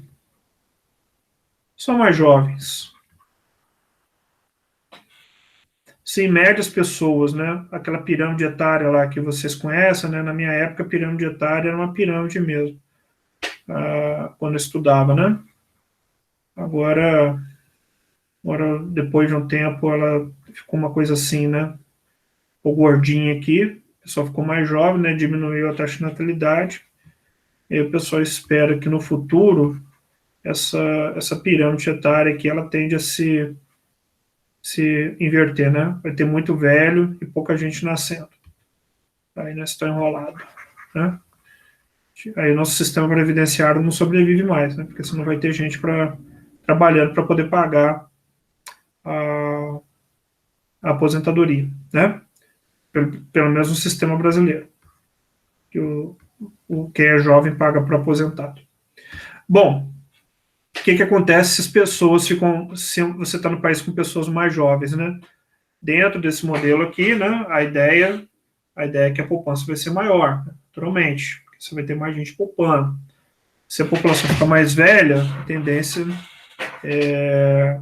mais jovens? se em média as pessoas, né, aquela pirâmide etária lá que vocês conhecem, né, na minha época a pirâmide etária era uma pirâmide mesmo, quando eu estudava, né? Agora, depois de um tempo, ela ficou uma coisa assim, né? O gordinho aqui, o pessoal ficou mais jovem, né? Diminuiu a taxa de natalidade. E aí o pessoal espera que no futuro essa pirâmide etária aqui ela tende a se inverter, né? Vai ter muito velho e pouca gente nascendo. Aí nós estamos enrolados, né? Aí o nosso sistema previdenciário não sobrevive mais, né? Porque senão vai ter gente trabalhando para poder pagar a, a aposentadoria, né? Pelo menos no sistema brasileiro, que quem é jovem paga para aposentado. Bom, o que acontece se as pessoas ficam, se você está no país com pessoas mais jovens, né? Dentro desse modelo aqui, né? A ideia é que a poupança vai ser maior, naturalmente, porque você vai ter mais gente poupando. Se a população ficar mais velha, a tendência é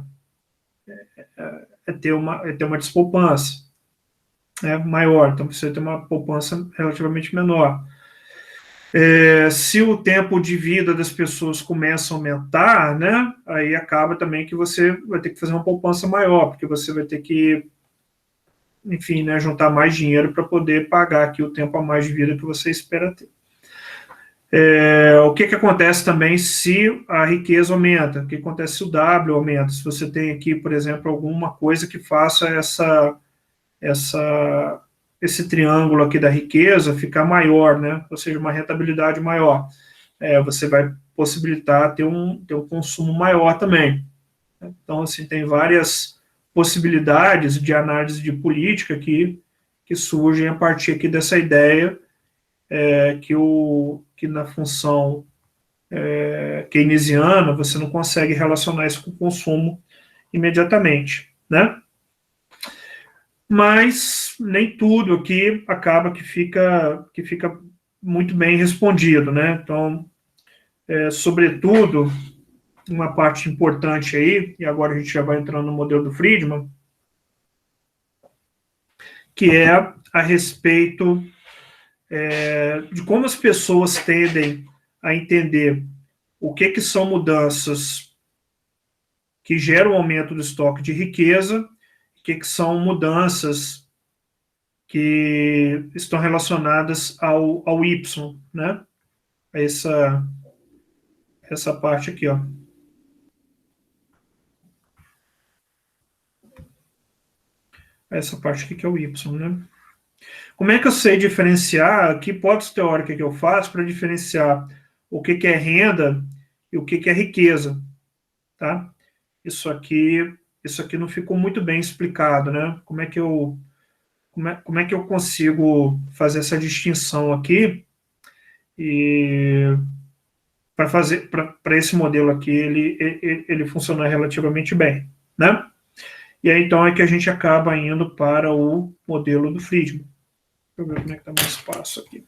ter uma despoupança, né, maior, então você tem uma poupança relativamente menor. Se o tempo de vida das pessoas começa a aumentar, né, aí acaba também que você vai ter que fazer uma poupança maior, porque você vai ter que, enfim, né, juntar mais dinheiro para poder pagar aqui o tempo a mais de vida que você espera ter. O que acontece também se a riqueza aumenta? O que acontece se o W aumenta? Se você tem aqui, por exemplo, alguma coisa que faça esse triângulo aqui da riqueza ficar maior, né? Ou seja, uma rentabilidade maior. Você vai possibilitar ter um consumo maior também. Então, assim, tem várias possibilidades de análise de política que surgem a partir aqui dessa ideia que na função keynesiana você não consegue relacionar isso com o consumo imediatamente, né? Mas nem tudo aqui acaba que fica muito bem respondido, né? Então, sobretudo, uma parte importante aí, e agora a gente já vai entrando no modelo do Friedman, que é a respeito de como as pessoas tendem a entender o que são mudanças que geram aumento do estoque de riqueza, o que são mudanças que estão relacionadas ao Y, né? Essa parte aqui, ó. Essa parte aqui que é o Y, né? Como é que eu sei diferenciar? Que hipótese teórica que eu faço para diferenciar o que é renda e o que é riqueza, tá? Isso aqui não ficou muito bem explicado, né? Como é que eu consigo fazer essa distinção aqui e para esse modelo aqui ele funcionar relativamente bem, né? E aí então é que a gente acaba indo para o modelo do Friedman. Deixa eu ver como é que está meu espaço aqui.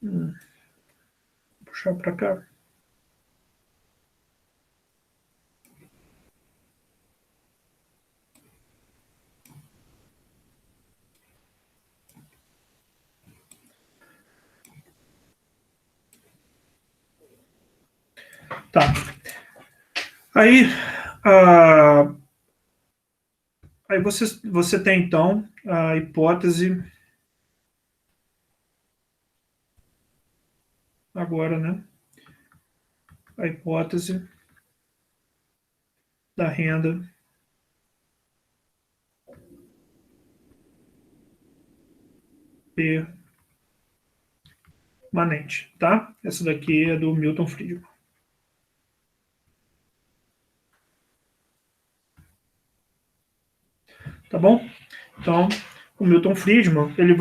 Vou puxar para cá. Tá. Aí, aí você tem, então, a hipótese agora, né? A hipótese da renda permanente, tá? Essa daqui é do Milton Friedman. Tá bom? Então, o Milton Friedman, ele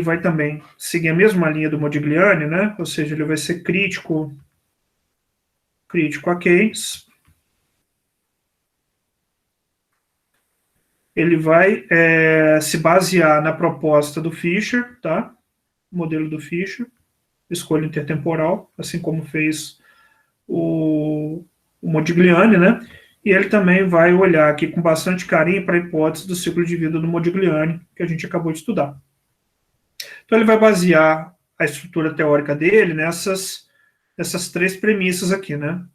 vai também seguir a mesma linha do Modigliani, né? Ou seja, ele vai ser crítico a Keynes. Ele vai se basear na proposta do Fischer, tá? O modelo do Fischer. escolha intertemporal, assim como fez o Modigliani, né? E ele também vai olhar aqui com bastante carinho para a hipótese do ciclo de vida do Modigliani, que a gente acabou de estudar. Então, ele vai basear a estrutura teórica dele nessas três premissas aqui, né?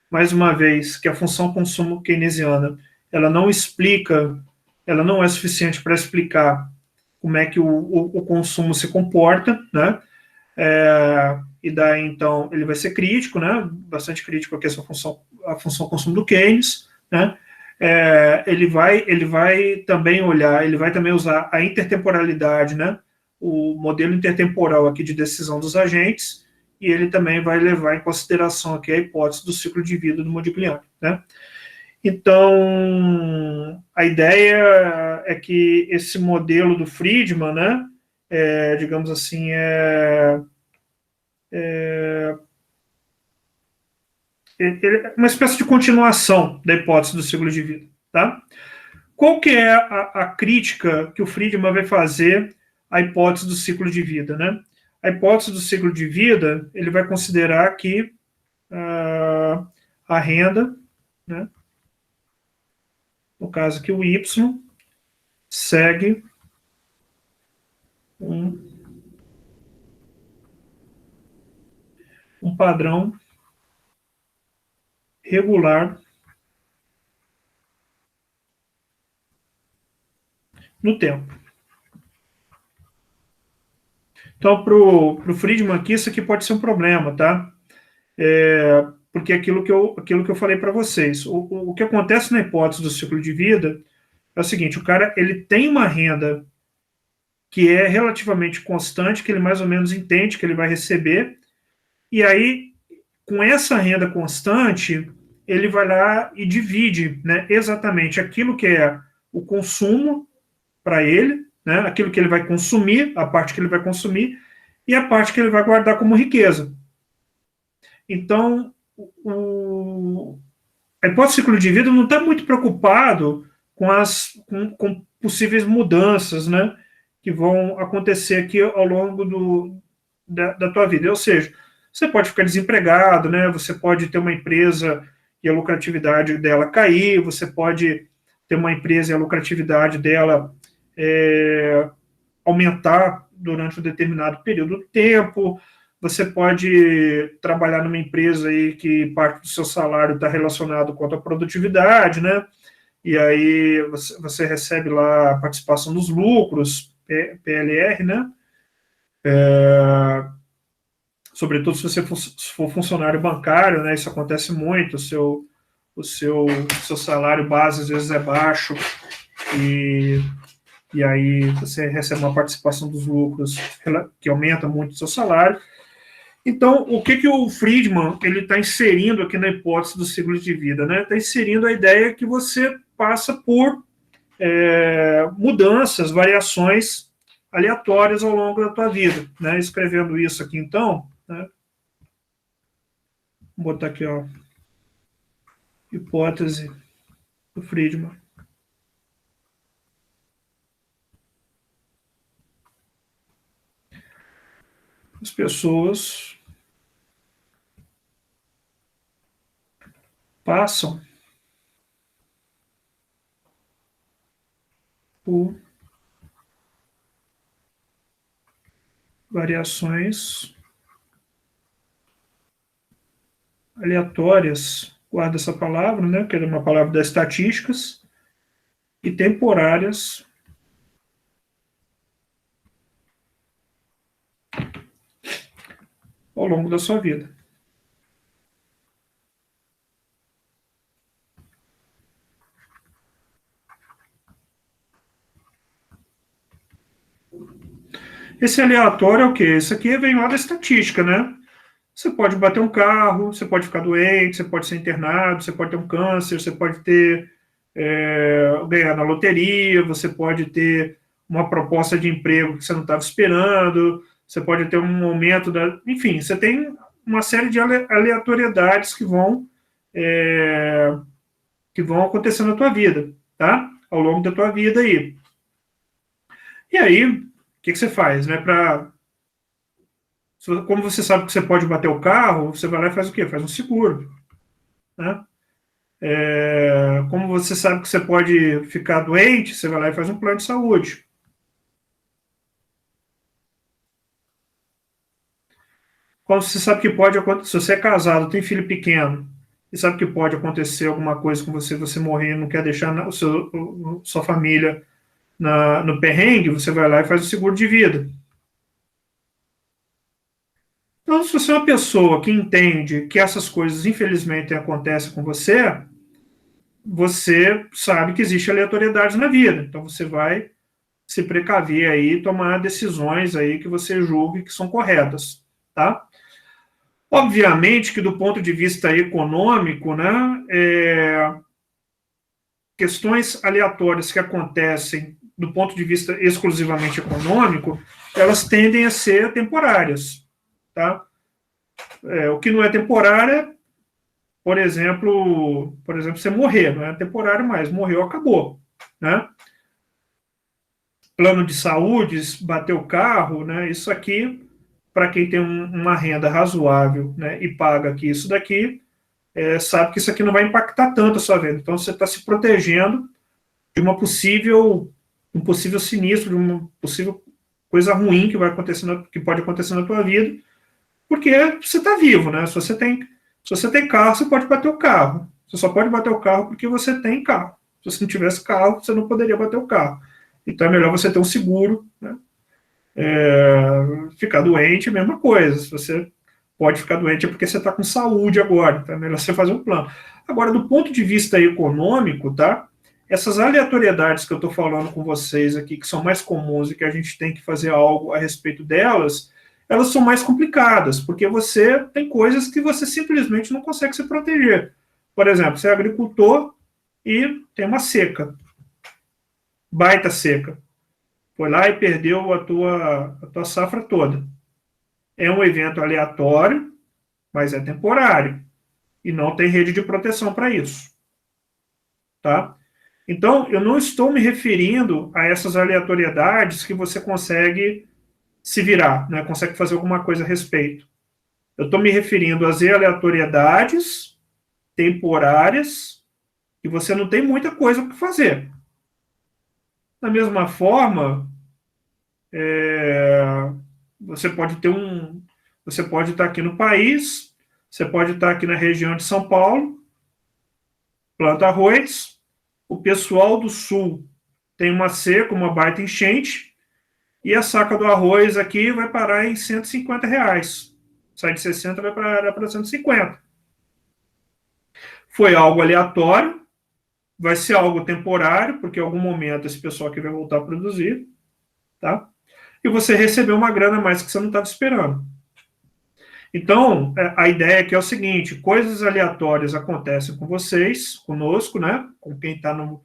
Mais uma vez, que a função consumo keynesiana, ela não explica, ela não é suficiente para explicar como é que o consumo se comporta, né? E daí, então, ele vai ser crítico, né? Bastante crítico aqui a função consumo do Keynes, né? Ele vai também olhar, ele vai também usar a intertemporalidade, né? O modelo intertemporal aqui de decisão dos agentes, e ele também vai levar em consideração aqui a hipótese do ciclo de vida do Modigliani, né? Então, a ideia é que esse modelo do Friedman, né, digamos assim, é uma espécie de continuação da hipótese do ciclo de vida, tá? Qual que é a crítica que o Friedman vai fazer à hipótese do ciclo de vida, né? A hipótese do ciclo de vida, ele vai considerar que a renda, né, no caso aqui o Y, segue um padrão regular no tempo. Então, para o Friedman aqui, isso aqui pode ser um problema, tá? Porque aquilo que eu falei para vocês, o que acontece na hipótese do ciclo de vida é o seguinte, o cara ele tem uma renda que é relativamente constante, que ele mais ou menos entende que ele vai receber, e aí, com essa renda constante, ele vai lá e divide, né, exatamente aquilo que é o consumo para ele, né, aquilo que ele vai consumir, a parte que ele vai consumir, e a parte que ele vai guardar como riqueza. Então, a hipótese do ciclo de vida não está muito preocupado com possíveis mudanças, né, que vão acontecer aqui ao longo da tua vida. Ou seja, você pode ficar desempregado, né, você pode ter uma empresa e a lucratividade dela cair, você pode ter uma empresa e a lucratividade dela aumentar durante um determinado período de tempo, você pode trabalhar numa empresa aí que parte do seu salário está relacionado com a tua produtividade, né? E aí você recebe lá a participação dos lucros, PLR, né? Sobretudo se você for funcionário bancário, né? Isso acontece muito, o seu salário base às vezes é baixo e aí você recebe uma participação dos lucros que aumenta muito o seu salário. Então, o que o Friedman está inserindo aqui na hipótese do ciclo de vida? Né? Está inserindo a ideia que você passa por mudanças, variações aleatórias ao longo da tua vida. Né? Escrevendo isso aqui, então, né? Vou botar aqui, ó, hipótese do Friedman. As pessoas passam por variações aleatórias, guarda essa palavra, né, que é uma palavra das estatísticas, e temporárias ao longo da sua vida. Esse aleatório é o quê? Isso aqui vem lá da estatística, né? Você pode bater um carro, você pode ficar doente, você pode ser internado, você pode ter um câncer, você pode ganhar na loteria, você pode ter uma proposta de emprego que você não estava esperando, você pode ter um aumento Enfim, você tem uma série de aleatoriedades que vão acontecer na tua vida, tá? Ao longo da tua vida aí. E aí, o que você faz, né, para Como você sabe que você pode bater o carro, você vai lá e faz o quê? Faz um seguro, né? Como você sabe que você pode ficar doente, você vai lá e faz um plano de saúde. Como você sabe que pode acontecer, se você é casado, tem filho pequeno, e sabe que pode acontecer alguma coisa com você, você morrer, não quer deixar sua família no perrengue, você vai lá e faz o seguro de vida. Então, se você é uma pessoa que entende que essas coisas, infelizmente, acontecem com você, você sabe que existe aleatoriedade na vida. Então, você vai se precaver aí, tomar decisões aí que você julgue que são corretas, tá? Obviamente que do ponto de vista econômico, né, questões aleatórias que acontecem do ponto de vista exclusivamente econômico, elas tendem a ser temporárias, tá? O que não é temporário é, por exemplo, você morrer, não é temporário mais, morreu, acabou, né? Plano de saúde, bater o carro, né? Isso aqui, para quem tem uma renda razoável, né, e paga aqui isso daqui, sabe que isso aqui não vai impactar tanto a sua venda. Então, você está se protegendo de um possível sinistro, de uma possível coisa ruim que vai acontecer, que pode acontecer na tua vida, porque você está vivo, né? Se você tem carro, você pode bater o carro. Você só pode bater o carro porque você tem carro. Se você não tivesse carro, você não poderia bater o carro. Então é melhor você ter um seguro, né? Ficar doente, mesma coisa. Se você pode ficar doente é porque você está com saúde agora, então é melhor você fazer um plano. Agora, do ponto de vista econômico, tá? Essas aleatoriedades que eu estou falando com vocês aqui, que são mais comuns e que a gente tem que fazer algo a respeito delas, elas são mais complicadas, porque você tem coisas que você simplesmente não consegue se proteger. Por exemplo, você é agricultor e tem uma seca, baita seca. Foi lá e perdeu a tua safra toda. É um evento aleatório, mas é temporário. E não tem rede de proteção para isso. Tá? Então, eu não estou me referindo a essas aleatoriedades que você consegue se virar, né? Consegue fazer alguma coisa a respeito. Eu estou me referindo às aleatoriedades temporárias que você não tem muita coisa para fazer. Da mesma forma, você pode você pode estar aqui no país, você pode estar aqui na região de São Paulo, planta arroz, o pessoal do sul tem uma seca, uma baita enchente, e a saca do arroz aqui vai parar em R$ 150. Sai de 60 vai para 150. Foi algo aleatório, vai ser algo temporário, porque em algum momento esse pessoal aqui vai voltar a produzir, tá? E você recebeu uma grana a mais que você não estava esperando. Então, a ideia aqui é o seguinte: coisas aleatórias acontecem com vocês, conosco, né? Com quem está no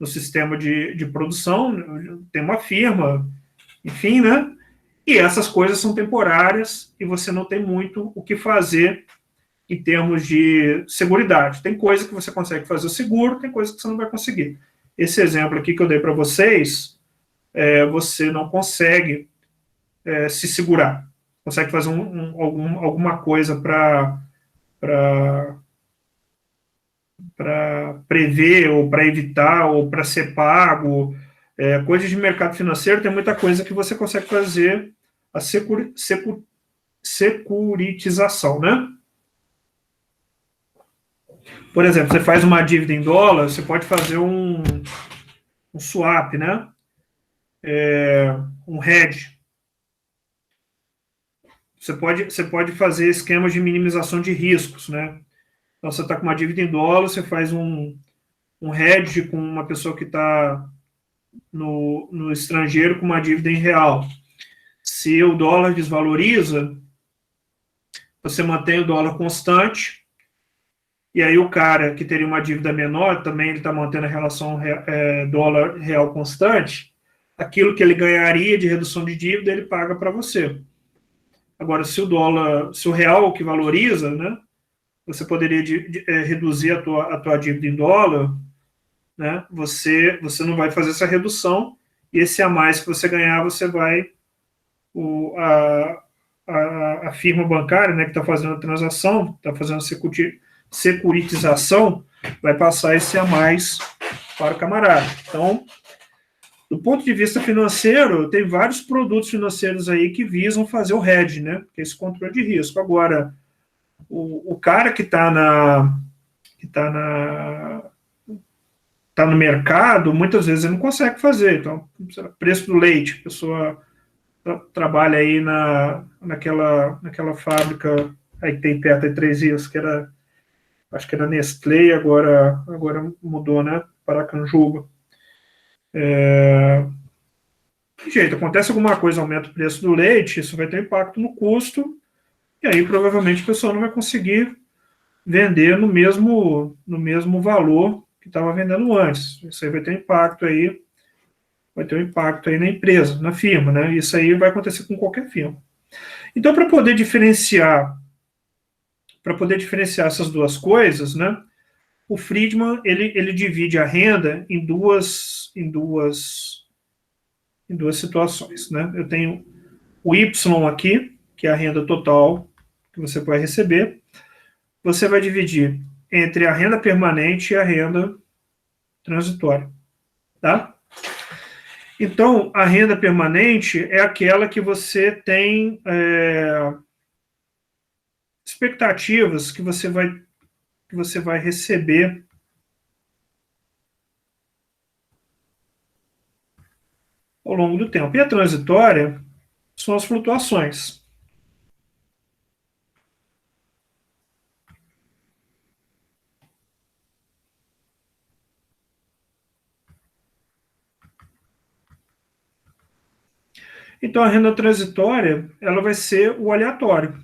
sistema de produção, tem uma firma, enfim, né? E essas coisas são temporárias e você não tem muito o que fazer em termos de seguridade. Tem coisa que você consegue fazer o seguro, tem coisa que você não vai conseguir. Esse exemplo aqui que eu dei para vocês, você não consegue se segurar. Consegue fazer alguma coisa para prever, ou para evitar, ou para ser pago. Coisas de mercado financeiro, tem muita coisa que você consegue fazer a securitização, né? Por exemplo, você faz uma dívida em dólar, você pode fazer um swap, né? Um hedge. Você pode fazer esquemas de minimização de riscos, né? Então, você está com uma dívida em dólar, você faz um hedge com uma pessoa que está no estrangeiro com uma dívida em real. Se o dólar desvaloriza, você mantém o dólar constante, e aí o cara que teria uma dívida menor, também ele está mantendo a relação dólar real constante, aquilo que ele ganharia de redução de dívida, ele paga para você. Agora, se o real que valoriza, né, você poderia reduzir a tua dívida em dólar, né, você não vai fazer essa redução, e esse a mais que você ganhar, você vai a firma bancária, né, que está fazendo a transação, está fazendo a securitização, vai passar esse a mais para o camarada. Então, do ponto de vista financeiro, tem vários produtos financeiros aí que visam fazer o hedge, né, que é esse controle de risco. Agora, o cara que está tá no mercado, muitas vezes ele não consegue fazer. Então, preço do leite, a pessoa trabalha aí naquela fábrica aí que tem perto de Três Rios, que era, acho que era Nestlé, agora mudou, né, para Canjuba. Jeito, acontece alguma coisa, aumenta o preço do leite, isso vai ter impacto no custo, e aí provavelmente o pessoal não vai conseguir vender no mesmo valor que estava vendendo antes. Isso aí vai ter um impacto aí na empresa, na firma, né? Isso aí vai acontecer com qualquer firma. Então, para poder diferenciar essas duas coisas, né? O Friedman ele divide a renda em duas situações, né? Eu tenho o Y aqui, que é a renda total que você vai receber. Você vai dividir entre a renda permanente e a renda transitória, tá? Então, a renda permanente é aquela que você tem expectativas que você vai receber ao longo do tempo. E a transitória são as flutuações. Então, a renda transitória, ela vai ser o aleatório.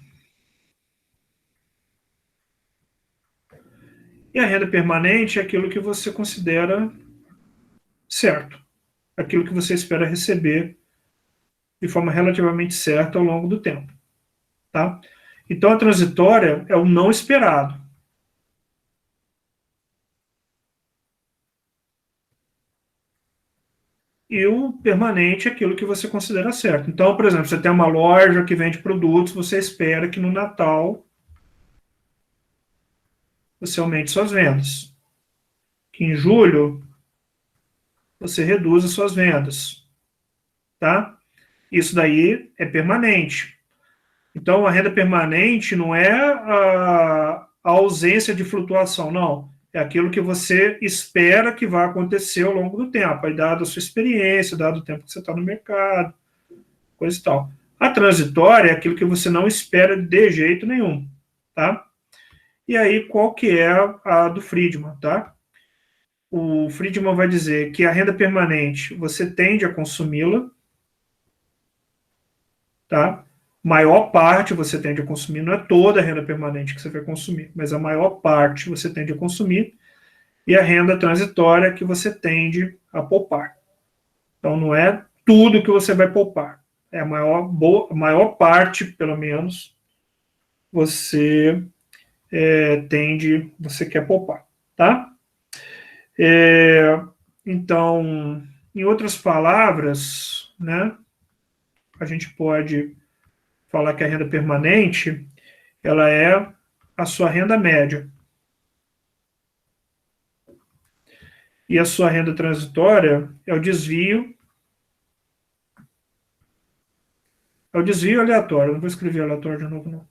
E a renda permanente é aquilo que você considera certo. Aquilo que você espera receber de forma relativamente certa ao longo do tempo. Tá? Então, a transitória é o não esperado. E o permanente é aquilo que você considera certo. Então, por exemplo, você tem uma loja que vende produtos, você espera que no Natal você aumente suas vendas. Que em julho você reduza suas vendas. Tá? Isso daí é permanente. Então, a renda permanente não é a ausência de flutuação, não. É aquilo que você espera que vai acontecer ao longo do tempo, aí dado a sua experiência, dado o tempo que você está no mercado, coisa e tal. A transitória é aquilo que você não espera de jeito nenhum, tá? E aí, qual que é a do Friedman, tá? O Friedman vai dizer que a renda permanente, você tende a consumi-la, tá? Maior parte você tende a consumir, não é toda a renda permanente que você vai consumir, mas a maior parte você tende a consumir, e a renda transitória que você tende a poupar. Então, não é tudo que você vai poupar, é a maior parte, pelo menos, você você quer poupar, tá? Então, em outras palavras, né, a gente pode falar que a renda permanente ela é a sua renda média. E a sua renda transitória é o desvio aleatório. Não vou escrever aleatório de novo, não.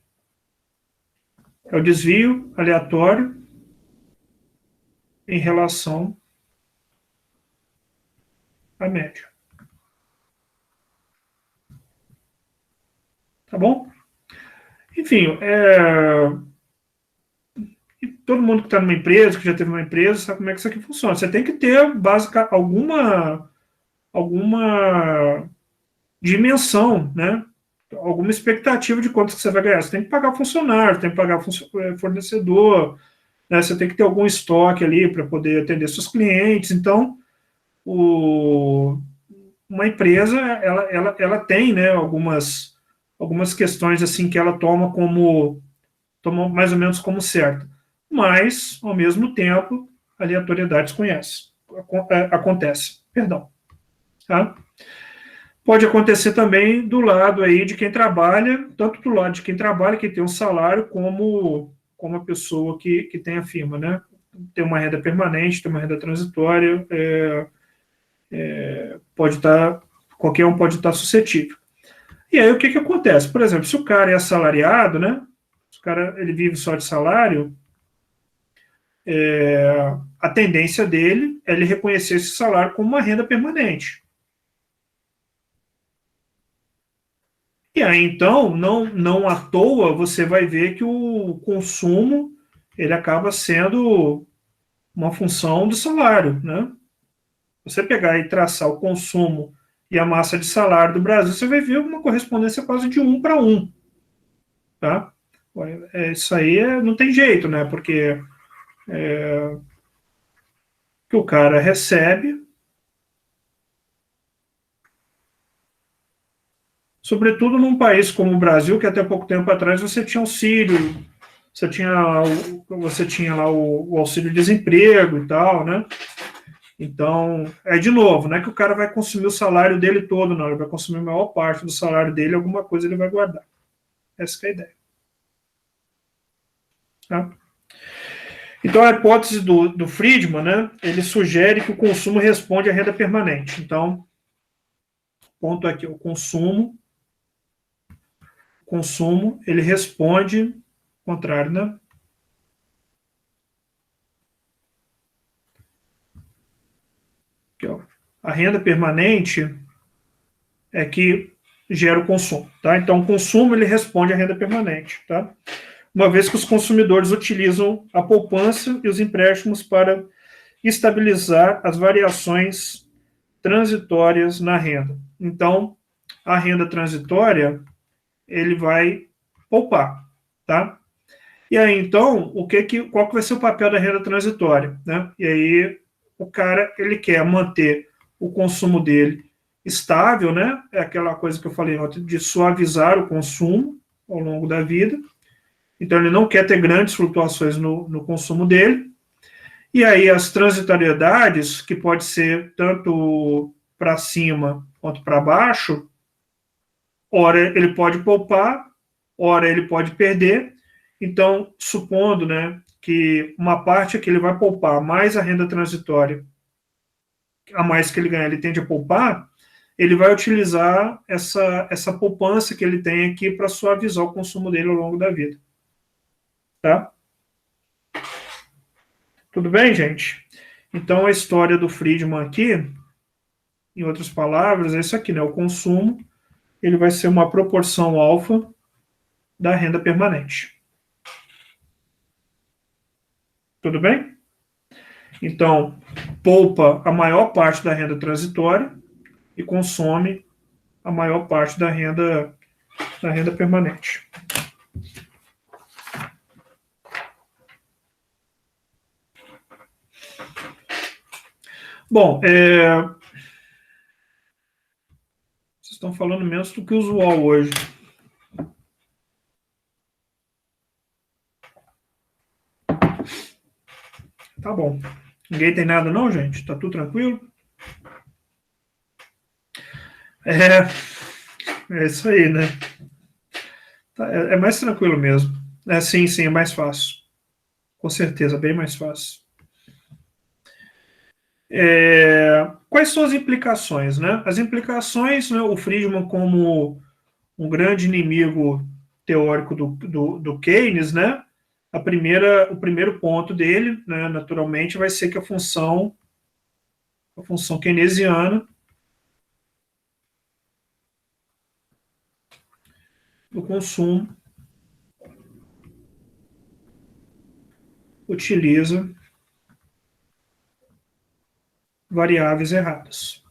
É o desvio aleatório em relação à média. Tá bom? Enfim, todo mundo que está numa empresa, que já teve uma empresa, sabe como é que isso aqui funciona. Você tem que ter alguma dimensão, né? Alguma expectativa de quanto que você vai ganhar. Você tem que pagar funcionário, tem que pagar fornecedor, né? Você tem que ter algum estoque ali para poder atender seus clientes. Então, uma empresa, ela tem, né, algumas questões assim que ela toma mais ou menos como certa. Mas, ao mesmo tempo, aleatoriedades acontece. Perdão. Tá? Pode acontecer também do lado aí de quem trabalha, tanto do lado de quem trabalha, que tem um salário, como a pessoa que tem a firma, né? Tem uma renda permanente, tem uma renda transitória, pode estar, qualquer um pode estar suscetível. E aí o que acontece? Por exemplo, se o cara é assalariado, né? Se o cara ele vive só de salário, a tendência dele é ele reconhecer esse salário como uma renda permanente. E aí, então, não à toa, você vai ver que o consumo ele acaba sendo uma função do salário, né? Você pegar e traçar o consumo e a massa de salário do Brasil, você vai ver uma correspondência quase de 1 para 1, tá? Isso aí não tem jeito, né? Porque que o cara recebe, sobretudo num país como o Brasil, que até pouco tempo atrás você tinha auxílio, você tinha lá o auxílio-desemprego e tal, né? Então, de novo, não é que o cara vai consumir o salário dele todo, não. Ele vai consumir a maior parte do salário dele, alguma coisa ele vai guardar. Essa é a ideia. Tá? Então, a hipótese do Friedman, né, ele sugere que o consumo responde à renda permanente. Então, ponto aqui, o consumo, ele responde, contrário, né? Aqui, ó. A renda permanente é que gera o consumo, tá? Então, o consumo, ele responde à renda permanente, tá? Uma vez que os consumidores utilizam a poupança e os empréstimos para estabilizar as variações transitórias na renda. Então, a renda transitória, ele vai poupar, tá? E aí, então, qual que vai ser o papel da renda transitória, né? E aí, o cara, ele quer manter o consumo dele estável, né? É aquela coisa que eu falei ontem, de suavizar o consumo ao longo da vida. Então, ele não quer ter grandes flutuações no consumo dele. E aí, as transitoriedades, que pode ser tanto para cima quanto para baixo, ora ele pode poupar, ora ele pode perder. Então, supondo, né, que uma parte que ele vai poupar, mais a renda transitória, a mais que ele ganhar, ele tende a poupar, ele vai utilizar essa poupança que ele tem aqui para suavizar o consumo dele ao longo da vida. Tá? Tudo bem, gente? Então, a história do Friedman aqui, em outras palavras, é isso aqui, né? O consumo, ele vai ser uma proporção alfa da renda permanente. Tudo bem? Então, poupa a maior parte da renda transitória e consome a maior parte da renda permanente. Bom, vocês estão falando menos do que o usual hoje. Tá bom. Ninguém tem nada não, gente? Tá tudo tranquilo? É isso aí, né? É mais tranquilo mesmo. Sim, é mais fácil. Com certeza, bem mais fácil. Quais são as implicações, né? As implicações, né, o Friedman como um grande inimigo teórico do Keynes, né? O primeiro ponto dele, né, naturalmente, vai ser que a função keynesiana do consumo utiliza variáveis erradas.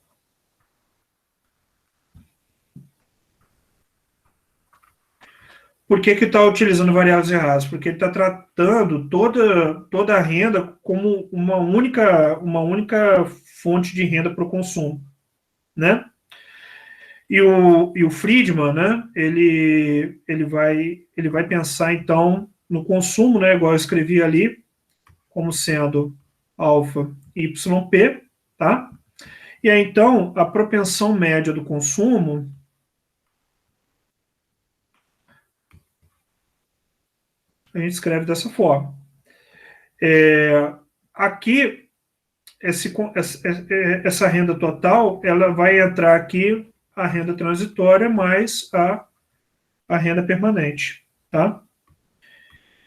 Por que está utilizando variáveis erradas? Porque ele está tratando toda a renda como uma única fonte de renda para o consumo, né? E o Friedman, né? Ele vai pensar então no consumo, né? Igual eu escrevi ali, como sendo alfa YP, tá? E aí, então, a propensão média do consumo a gente escreve dessa forma. Aqui, essa renda total, ela vai entrar aqui a renda transitória mais a renda permanente, tá?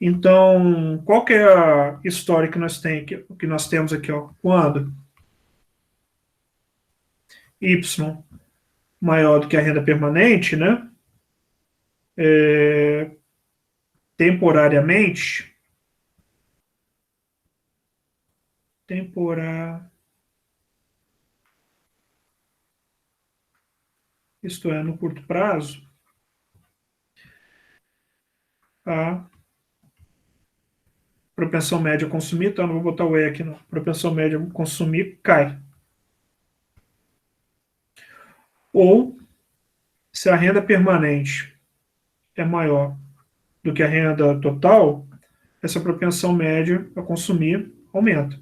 Então, qual que é a história que nós temos aqui, ó? Quando Y maior do que a renda permanente, né? Temporariamente, isto é, no curto prazo, a propensão média a consumir, então não vou botar o E aqui não, propensão média a consumir cai. Ou, se a renda permanente é maior do que a renda total, essa propensão média a consumir aumenta.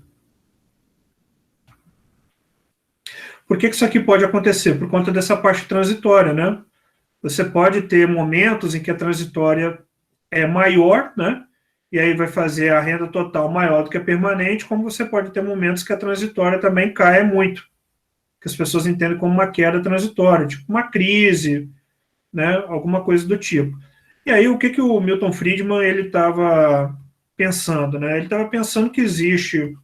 Por que isso aqui pode acontecer? Por conta dessa parte transitória, né? Você pode ter momentos em que a transitória é maior, né? E aí vai fazer a renda total maior do que a permanente, como você pode ter momentos que a transitória também cai muito, que as pessoas entendem como uma queda transitória, tipo uma crise, né? Alguma coisa do tipo. E aí o que o Milton Friedman ele estava pensando, né? Ele estava pensando que existe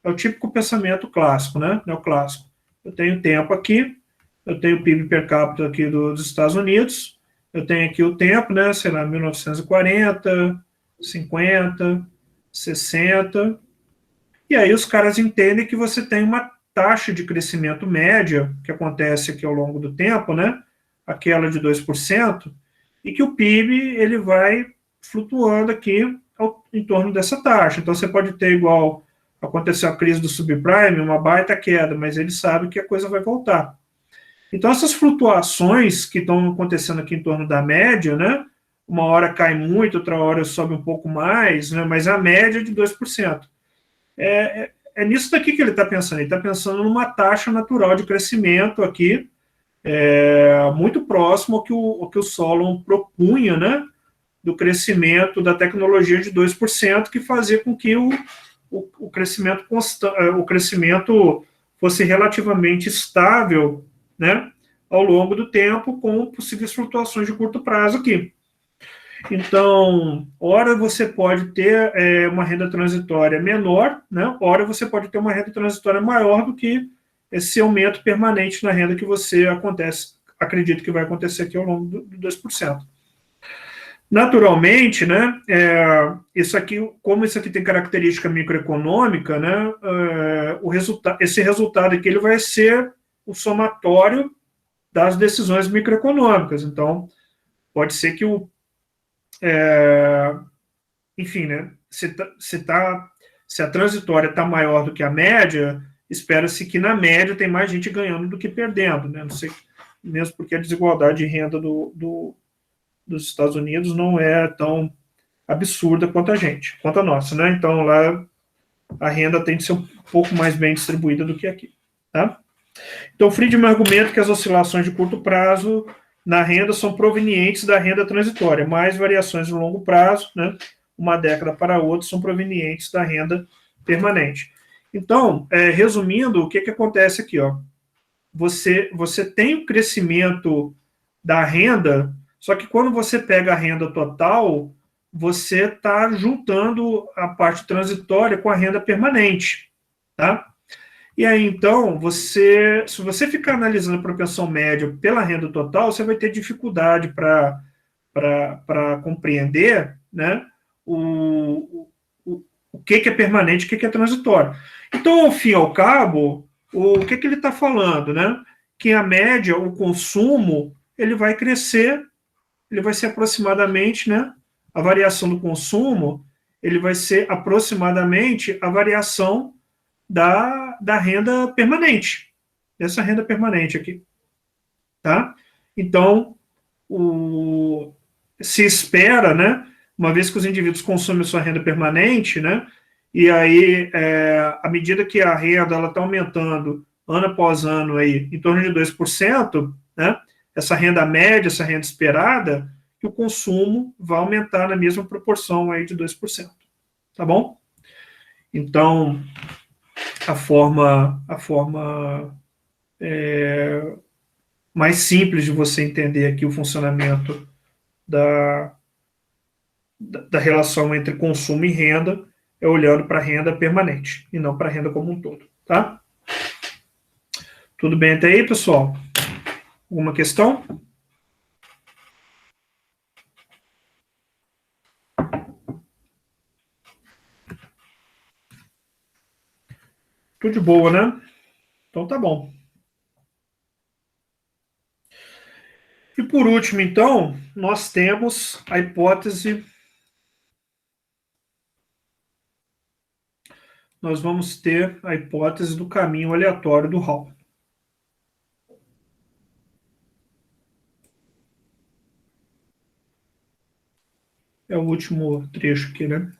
o típico pensamento clássico, né? Neoclássico. Eu tenho tempo aqui, eu tenho o PIB per capita aqui dos Estados Unidos, eu tenho aqui o tempo, né? Sei lá, 1940, 50, 60. E aí os caras entendem que você tem uma taxa de crescimento média, que acontece aqui ao longo do tempo, né? Aquela de 2%, e que o PIB ele vai flutuando aqui em torno dessa taxa. Então você pode ter igual aconteceu a crise do subprime, uma baita queda, mas ele sabe que a coisa vai voltar. Então essas flutuações que estão acontecendo aqui em torno da média, né? Uma hora cai muito, outra hora sobe um pouco mais, né? Mas a média é de 2%. É nisso daqui que ele está pensando. Ele está pensando numa taxa natural de crescimento aqui, muito próximo ao que o Solon propunha, né? Do crescimento da tecnologia de 2%, que fazia com que o crescimento o crescimento fosse relativamente estável, né, ao longo do tempo, com possíveis flutuações de curto prazo aqui. Então, ora você pode ter uma renda transitória menor, né, ora você pode ter uma renda transitória maior do que esse aumento permanente na renda que você acredita que vai acontecer aqui ao longo do 2%. Naturalmente, né, isso aqui, como isso aqui tem característica microeconômica, né, esse resultado aqui ele vai ser o somatório das decisões microeconômicas. Então, pode ser que enfim, né, se a transitória está maior do que a média, espera-se que na média tem mais gente ganhando do que perdendo, né, não sei, mesmo porque a desigualdade de renda dos Estados Unidos não é tão absurda quanto a nossa, né? Então lá a renda tem de ser um pouco mais bem distribuída do que aqui, tá? Então Friedman argumenta que as oscilações de curto prazo na renda são provenientes da renda transitória, mais variações no longo prazo, né? Uma década para outra são provenientes da renda permanente. Então, resumindo, o que acontece aqui, ó? Você tem o crescimento da renda. Só que quando você pega a renda total, você está juntando a parte transitória com a renda permanente, tá? E aí, então, se você ficar analisando a propensão média pela renda total, você vai ter dificuldade para compreender, né, o que é permanente e o que é transitório. Então, ao fim e ao cabo, o que ele está falando, né? Que a média, o consumo, ele vai crescer, ele vai ser aproximadamente, né? A variação do consumo, ele vai ser aproximadamente a variação da renda permanente, dessa renda permanente aqui, tá? Então, se espera, né? Uma vez que os indivíduos consomem sua renda permanente, né? E aí, à medida que a renda está aumentando ano após ano, aí, em torno de 2%, né? Essa renda média, essa renda esperada, que o consumo vai aumentar na mesma proporção aí de 2%. Tá bom? Então, a forma mais simples de você entender aqui o funcionamento da relação entre consumo e renda é olhando para a renda permanente e não para a renda como um todo, tá? Tudo bem até aí, pessoal? Alguma questão? Tudo de boa, né? Então tá bom. E por último, então, nós temos a hipótese. Nós vamos ter a hipótese do caminho aleatório do Hall. É o último trecho aqui, né?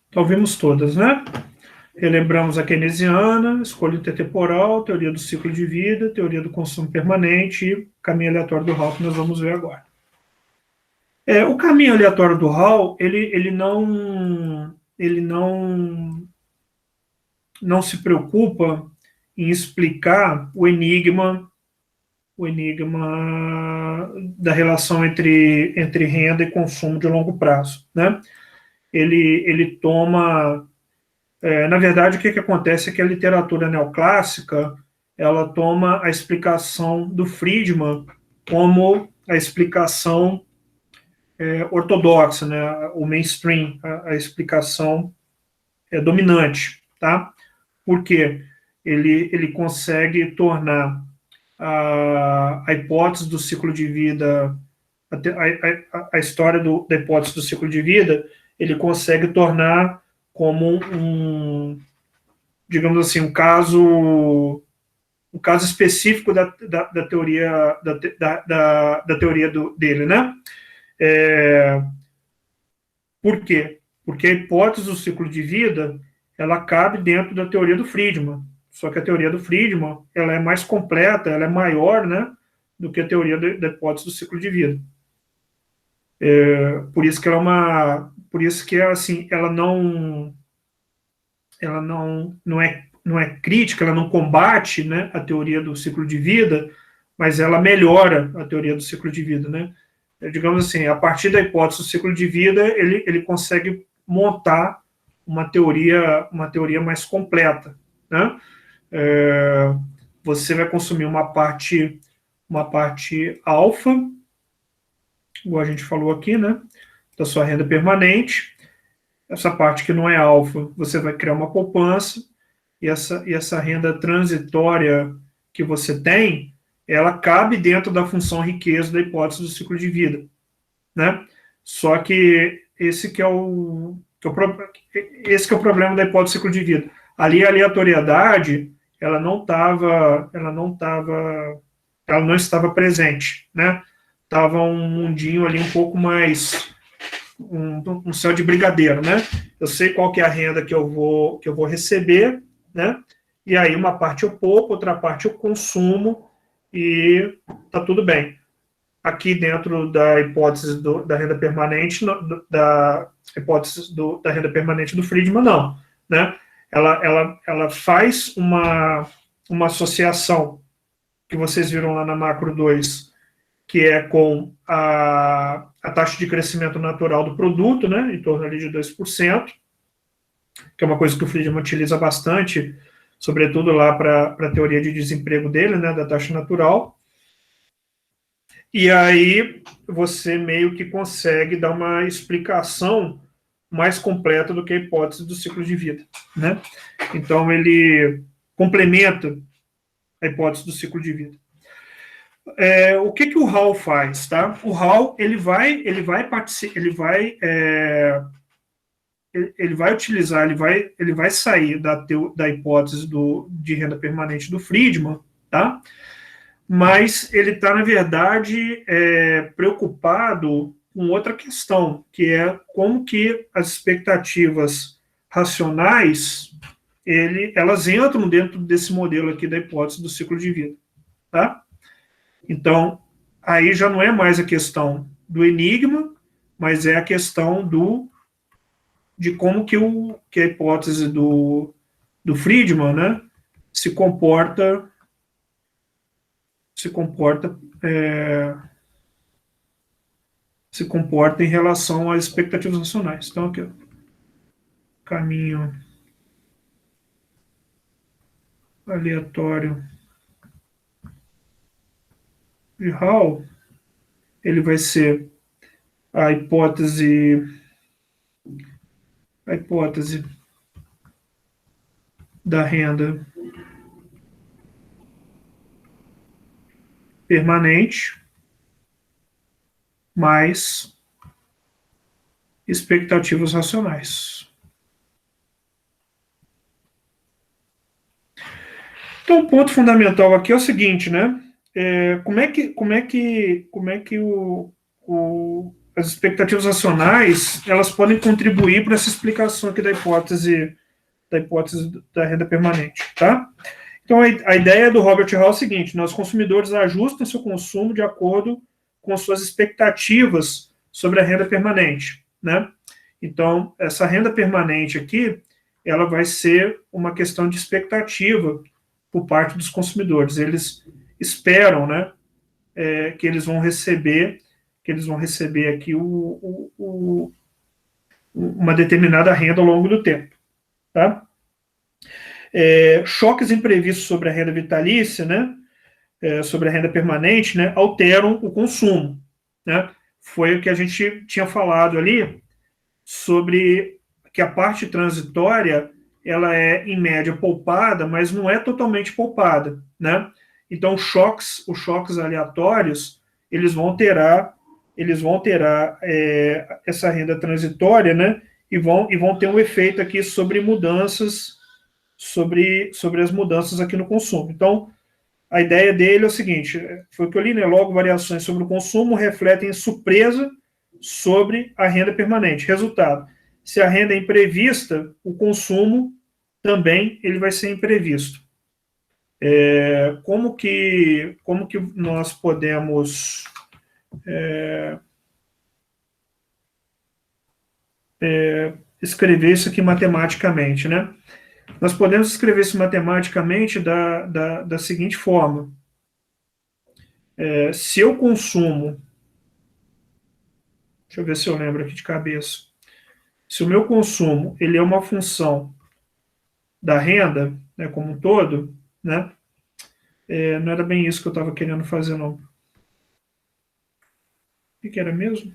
Então vimos todas, né? Relembramos a keynesiana, escolha intertemporal, teoria do ciclo de vida, teoria do consumo permanente e caminho aleatório do Hall, que nós vamos ver agora. O caminho aleatório do Hall, ele não se preocupa em explicar o enigma da relação entre renda e consumo de longo prazo, né? Ele toma na verdade, o que acontece é que a literatura neoclássica ela toma a explicação do Friedman como a explicação ortodoxa, né, o mainstream, a explicação dominante, tá? Porque ele consegue tornar a hipótese do ciclo de vida, a história da hipótese do ciclo de vida, ele consegue tornar como digamos assim, um caso específico da teoria da teoria dele, né? Por quê? Porque a hipótese do ciclo de vida ela cabe dentro da teoria do Friedman. Só que a teoria do Friedman ela é mais completa, ela é maior, né, do que a teoria da hipótese do ciclo de vida. Por isso que por isso que assim, ela não é crítica, ela não combate, né, a teoria do ciclo de vida, mas ela melhora a teoria do ciclo de vida, né? Digamos assim, a partir da hipótese do ciclo de vida, ele consegue montar uma teoria mais completa, né? Você vai consumir uma parte alfa, igual a gente falou aqui, né, da sua renda permanente. Essa parte que não é alfa, você vai criar uma poupança, e essa renda transitória que você tem, ela cabe dentro da função riqueza da hipótese do ciclo de vida, né? Só que esse que é o problema da hipótese do ciclo de vida. Ali a aleatoriedade, ela não estava presente, né? Tava um mundinho ali um pouco mais um céu de brigadeiro, né? Eu sei qual que é a renda que eu vou receber, né? E aí uma parte eu poupo, outra parte eu consumo e tá tudo bem. Aqui dentro da hipótese da renda permanente, da hipótese da renda permanente do Friedman, não, né? Ela faz uma associação que vocês viram lá na macro 2, que é com a taxa de crescimento natural do produto, né, em torno ali de 2%, que é uma coisa que o Friedman utiliza bastante, sobretudo lá para a teoria de desemprego dele, né, da taxa natural. E aí você meio que consegue dar uma explicação mais completa do que a hipótese do ciclo de vida, né? Então ele complementa a hipótese do ciclo de vida. O que o Hall faz, tá? O Hall ele vai ele vai utilizar, ele vai sair da hipótese de renda permanente do Friedman, tá? Mas ele está, na verdade, preocupado com outra questão, que é como que as expectativas racionais, elas entram dentro desse modelo aqui da hipótese do ciclo de vida, tá? Então, aí já não é mais a questão do enigma, mas é a questão de como que a hipótese do Friedman, né, se comporta em relação às expectativas racionais. Então, aqui, ó, caminho aleatório de Hall, ele vai ser a hipótese da renda permanente mais expectativas racionais. Então, o ponto fundamental aqui é o seguinte, né? Como é que as expectativas racionais elas podem contribuir para essa explicação aqui da hipótese da renda permanente, tá? Então, a ideia do Robert Hall é o seguinte, né, os consumidores ajustam seu consumo de acordo com suas expectativas sobre a renda permanente, né? Então, essa renda permanente aqui, ela vai ser uma questão de expectativa por parte dos consumidores. Eles esperam, né, que eles vão receber aqui uma determinada renda ao longo do tempo, tá? Choques imprevistos sobre a renda vitalícia, né, sobre a renda permanente, né, alteram o consumo, né? Foi o que a gente tinha falado ali sobre que a parte transitória ela é em média poupada, mas não é totalmente poupada, né? Então os choques aleatórios eles vão alterar essa renda transitória, né? E vão ter um efeito aqui sobre mudanças sobre as mudanças aqui no consumo. Então, a ideia dele é o seguinte, foi o que eu li, né? Logo, variações sobre o consumo refletem surpresa sobre a renda permanente. Resultado, se a renda é imprevista, o consumo também ele vai ser imprevisto. Como que nós podemos escrever isso aqui matematicamente, né? Nós podemos escrever isso matematicamente da seguinte forma. Se eu consumo, deixa eu ver se eu lembro aqui de cabeça, se o meu consumo ele é uma função da renda, né, como um todo, né, não era bem isso que eu estava querendo fazer, não. O que era mesmo?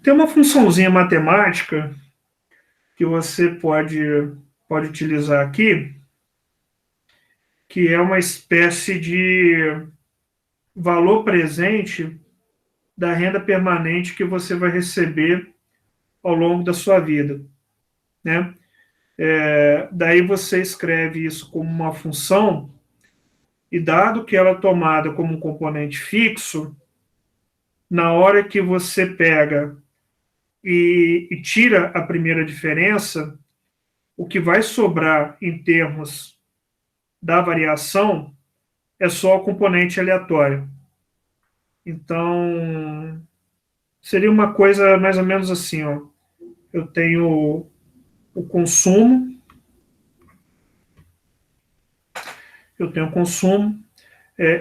Tem uma funçãozinha matemática que você pode utilizar aqui, que é uma espécie de valor presente da renda permanente que você vai receber ao longo da sua vida, né? Daí você escreve isso como uma função e dado que ela é tomada como um componente fixo, na hora que você pega e tira a primeira diferença, o que vai sobrar em termos da variação é só o componente aleatório. Então, seria uma coisa mais ou menos assim, ó. Eu tenho o consumo,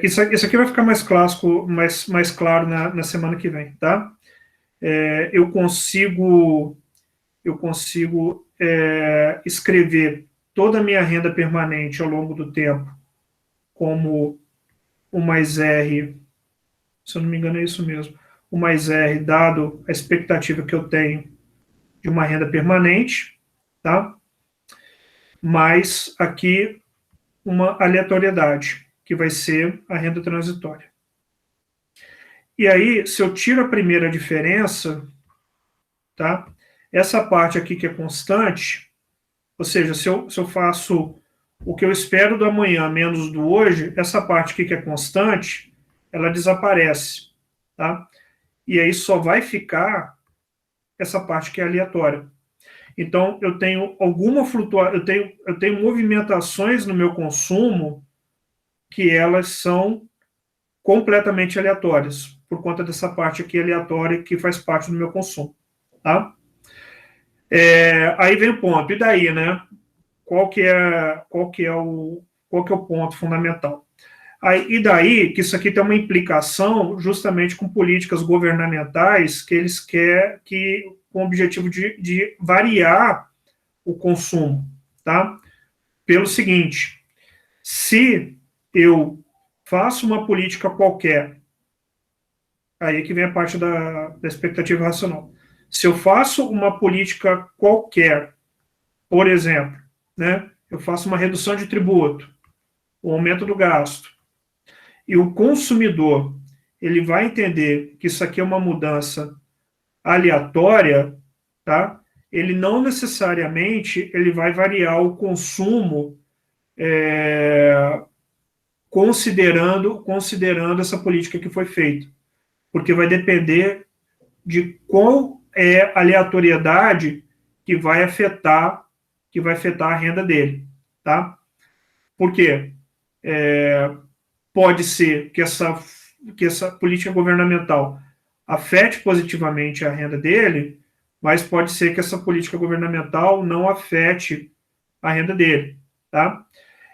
isso aqui vai ficar mais clássico, mais claro na semana que vem, tá? Eu consigo escrever toda a minha renda permanente ao longo do tempo como o mais R, se eu não me engano é isso mesmo, o mais R dado a expectativa que eu tenho de uma renda permanente, tá? Mais aqui uma aleatoriedade, que vai ser a renda transitória. E aí, se eu tiro a primeira diferença, tá? Essa parte aqui que é constante, ou seja, se eu faço o que eu espero do amanhã menos do hoje, essa parte aqui que é constante, ela desaparece, tá? E aí só vai ficar essa parte que é aleatória. Então, eu tenho alguma flutuação, eu tenho movimentações no meu consumo que elas são completamente aleatórias, por conta dessa parte aqui aleatória que faz parte do meu consumo, tá? Aí vem o ponto, e daí, né? Qual que é o ponto fundamental? E daí que isso aqui tem uma implicação justamente com políticas governamentais que eles querem com o objetivo de variar o consumo, tá? Pelo seguinte, se eu faço uma política qualquer, aí que vem a parte da expectativa racional. Se eu faço uma política qualquer, por exemplo, né, eu faço uma redução de tributo, o aumento do gasto, e o consumidor ele vai entender que isso aqui é uma mudança aleatória, tá? Ele não necessariamente ele vai variar o consumo considerando essa política que foi feita, porque vai depender de qual é a aleatoriedade que vai afetar a renda dele, tá? Por quê? Pode ser que essa política governamental afete positivamente a renda dele, mas pode ser que essa política governamental não afete a renda dele, tá?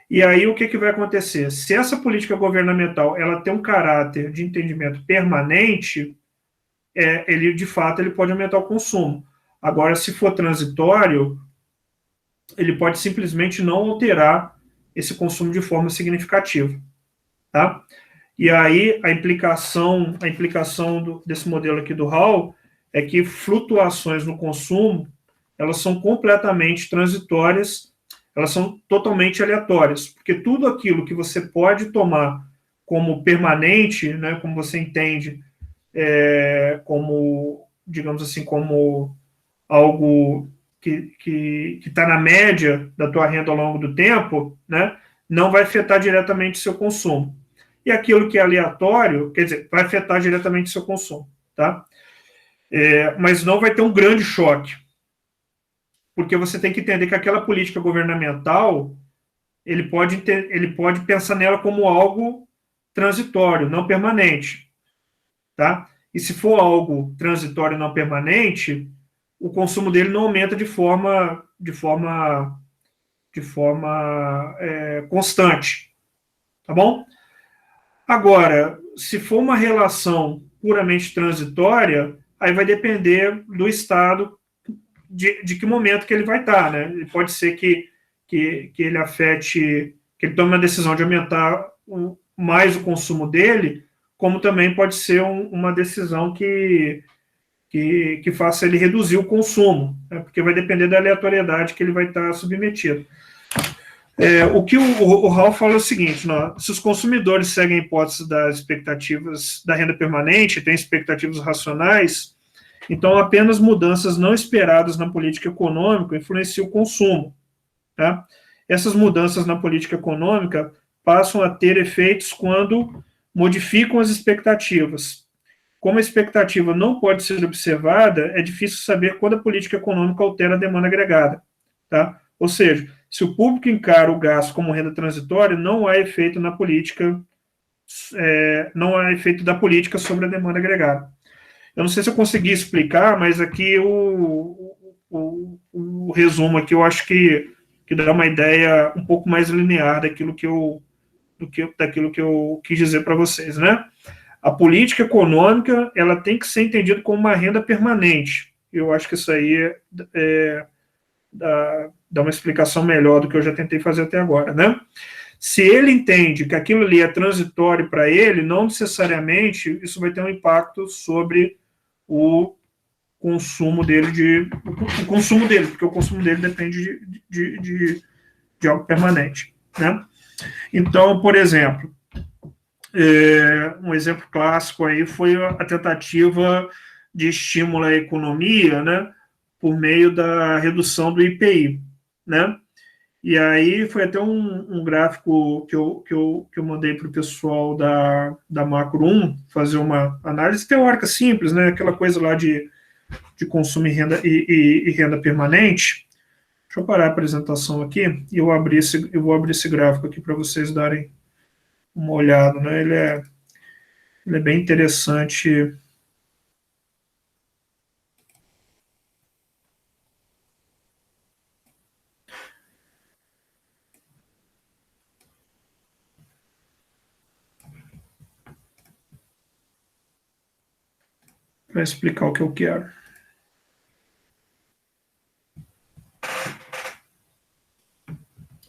E aí o que vai acontecer? Se essa política governamental ela tem um caráter de entendimento permanente, ele de fato ele pode aumentar o consumo. Agora, se for transitório, ele pode simplesmente não alterar esse consumo de forma significativa, tá? E aí a implicação desse modelo aqui do Hall é que flutuações no consumo elas são completamente transitórias, elas são totalmente aleatórias, porque tudo aquilo que você pode tomar como permanente, né, como você entende, como, digamos assim, como algo que está na média da tua renda ao longo do tempo, né, não vai afetar diretamente o seu consumo. E aquilo que é aleatório, quer dizer, vai afetar diretamente o seu consumo, tá? Mas não vai ter um grande choque, porque você tem que entender que aquela política governamental, ele pode pensar nela como algo transitório, não permanente, tá? E se for algo transitório, não permanente, o consumo dele não aumenta de forma constante, tá bom? Agora, se for uma relação puramente transitória, aí vai depender do estado de que momento que ele vai estar, né? Pode ser que ele afete, que ele tome uma decisão de aumentar mais o consumo dele, como também pode ser uma decisão que faça ele reduzir o consumo, né? Porque vai depender da aleatoriedade que ele vai estar submetido. O que o Ralph fala é o seguinte, se os consumidores seguem a hipótese das expectativas da renda permanente, têm expectativas racionais, então apenas mudanças não esperadas na política econômica influenciam o consumo, tá? Essas mudanças na política econômica passam a ter efeitos quando modificam as expectativas. Como a expectativa não pode ser observada, é difícil saber quando a política econômica altera a demanda agregada, tá? Ou seja, se o público encara o gasto como renda transitória, não há efeito na política, não há efeito da política sobre a demanda agregada. Eu não sei se eu consegui explicar, mas aqui o resumo aqui eu acho que dá uma ideia um pouco mais linear daquilo que eu quis dizer para vocês, né? A política econômica ela tem que ser entendida como uma renda permanente. Eu acho que isso aí dá uma explicação melhor do que eu já tentei fazer até agora, né? Se ele entende que aquilo ali é transitório para ele, não necessariamente isso vai ter um impacto sobre o consumo dele, porque o consumo dele depende de algo permanente, né? Então, por exemplo, Um exemplo clássico aí foi a tentativa de estímulo à economia, né, por meio da redução do IPI, né? E aí foi até um gráfico que eu mandei para o pessoal da Macro 1 fazer uma análise teórica simples, né? Aquela coisa lá de consumo e renda permanente. Deixa eu parar a apresentação aqui e eu vou abrir esse gráfico aqui para vocês darem uma olhada, né? Ele é bem interessante. Para explicar o que eu quero.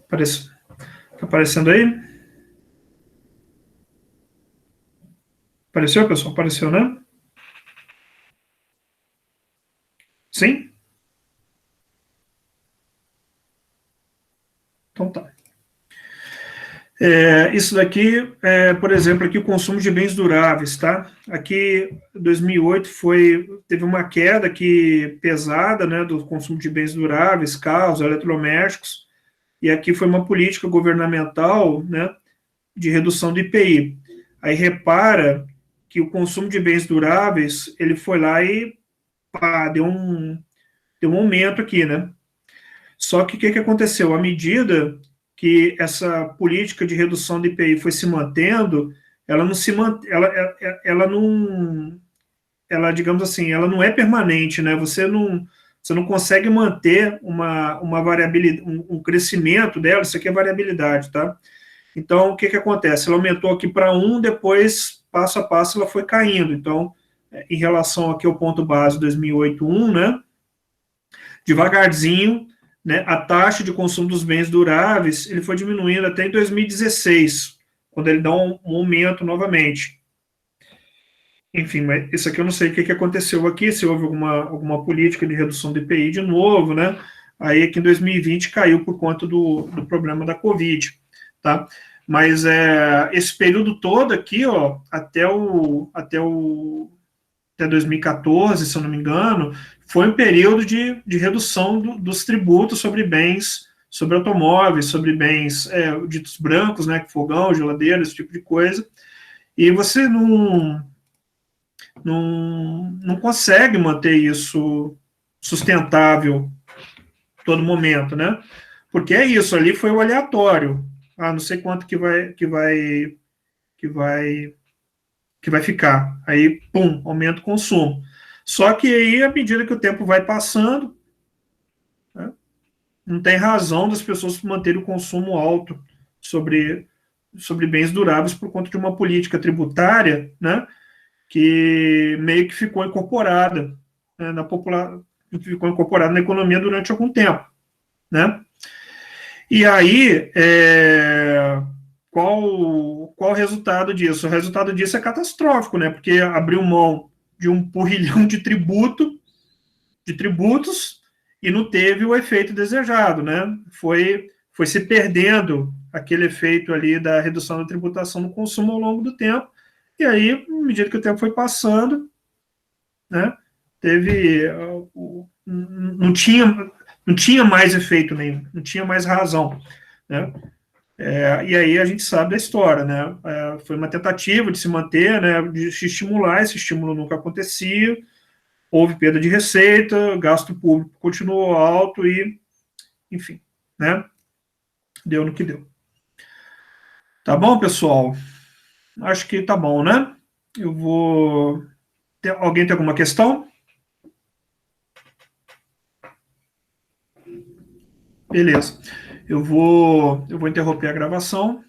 Tá aparecendo aí? Apareceu, pessoal? Apareceu, né? Sim? Então tá. Isso daqui por exemplo, aqui o consumo de bens duráveis, tá? Aqui, 2008 teve uma queda aqui pesada, né, do consumo de bens duráveis, carros, eletrodomésticos, e aqui foi uma política governamental, né, de redução do IPI. Aí repara que o consumo de bens duráveis, ele foi lá e deu um aumento aqui, né? Só que o que aconteceu? À medida que essa política de redução do IPI foi se mantendo, ela não se ela não, ela, digamos assim, ela não é permanente, né? Você não consegue manter uma variabilidade, um crescimento dela, isso aqui é variabilidade, tá? Então, o que acontece? Ela aumentou aqui para 1, depois, passo a passo, ela foi caindo. Então, em relação aqui ao ponto base 2008, 1, né? Devagarzinho, né, a taxa de consumo dos bens duráveis ele foi diminuindo até em 2016, quando ele dá um aumento novamente. Enfim, mas isso aqui eu não sei o que aconteceu aqui, se houve alguma política de redução do IPI de novo, né? Aí aqui em 2020 caiu por conta do problema da Covid, tá? Mas esse período todo aqui, ó, até 2014, se eu não me engano, foi um período de redução dos tributos sobre bens, sobre automóveis, sobre bens ditos brancos, né, fogão, geladeira, esse tipo de coisa, e você não consegue manter isso sustentável todo momento, né? Porque é isso, ali foi o aleatório. Não sei quanto que vai ficar. Aí, pum, aumenta o consumo. Só que aí, à medida que o tempo vai passando, né, não tem razão das pessoas manterem o consumo alto sobre bens duráveis por conta de uma política tributária, né, que meio que ficou incorporada, né, ficou incorporada na economia durante algum tempo, né? E aí, qual o resultado disso? O resultado disso é catastrófico, né? Porque abriu mão de um porrilhão de tributos e não teve o efeito desejado, né? Foi se perdendo aquele efeito ali da redução da tributação no consumo ao longo do tempo. E aí, à medida que o tempo foi passando, né? Teve não tinha mais efeito nenhum, não tinha mais razão, né? E aí a gente sabe da história, né? Foi uma tentativa de se manter, né? De se estimular, esse estímulo nunca acontecia, houve perda de receita, gasto público continuou alto e, enfim, né? Deu no que deu. Tá bom, pessoal? Acho que tá bom, né? Eu vou. Alguém tem alguma questão? Beleza. Eu vou interromper a gravação.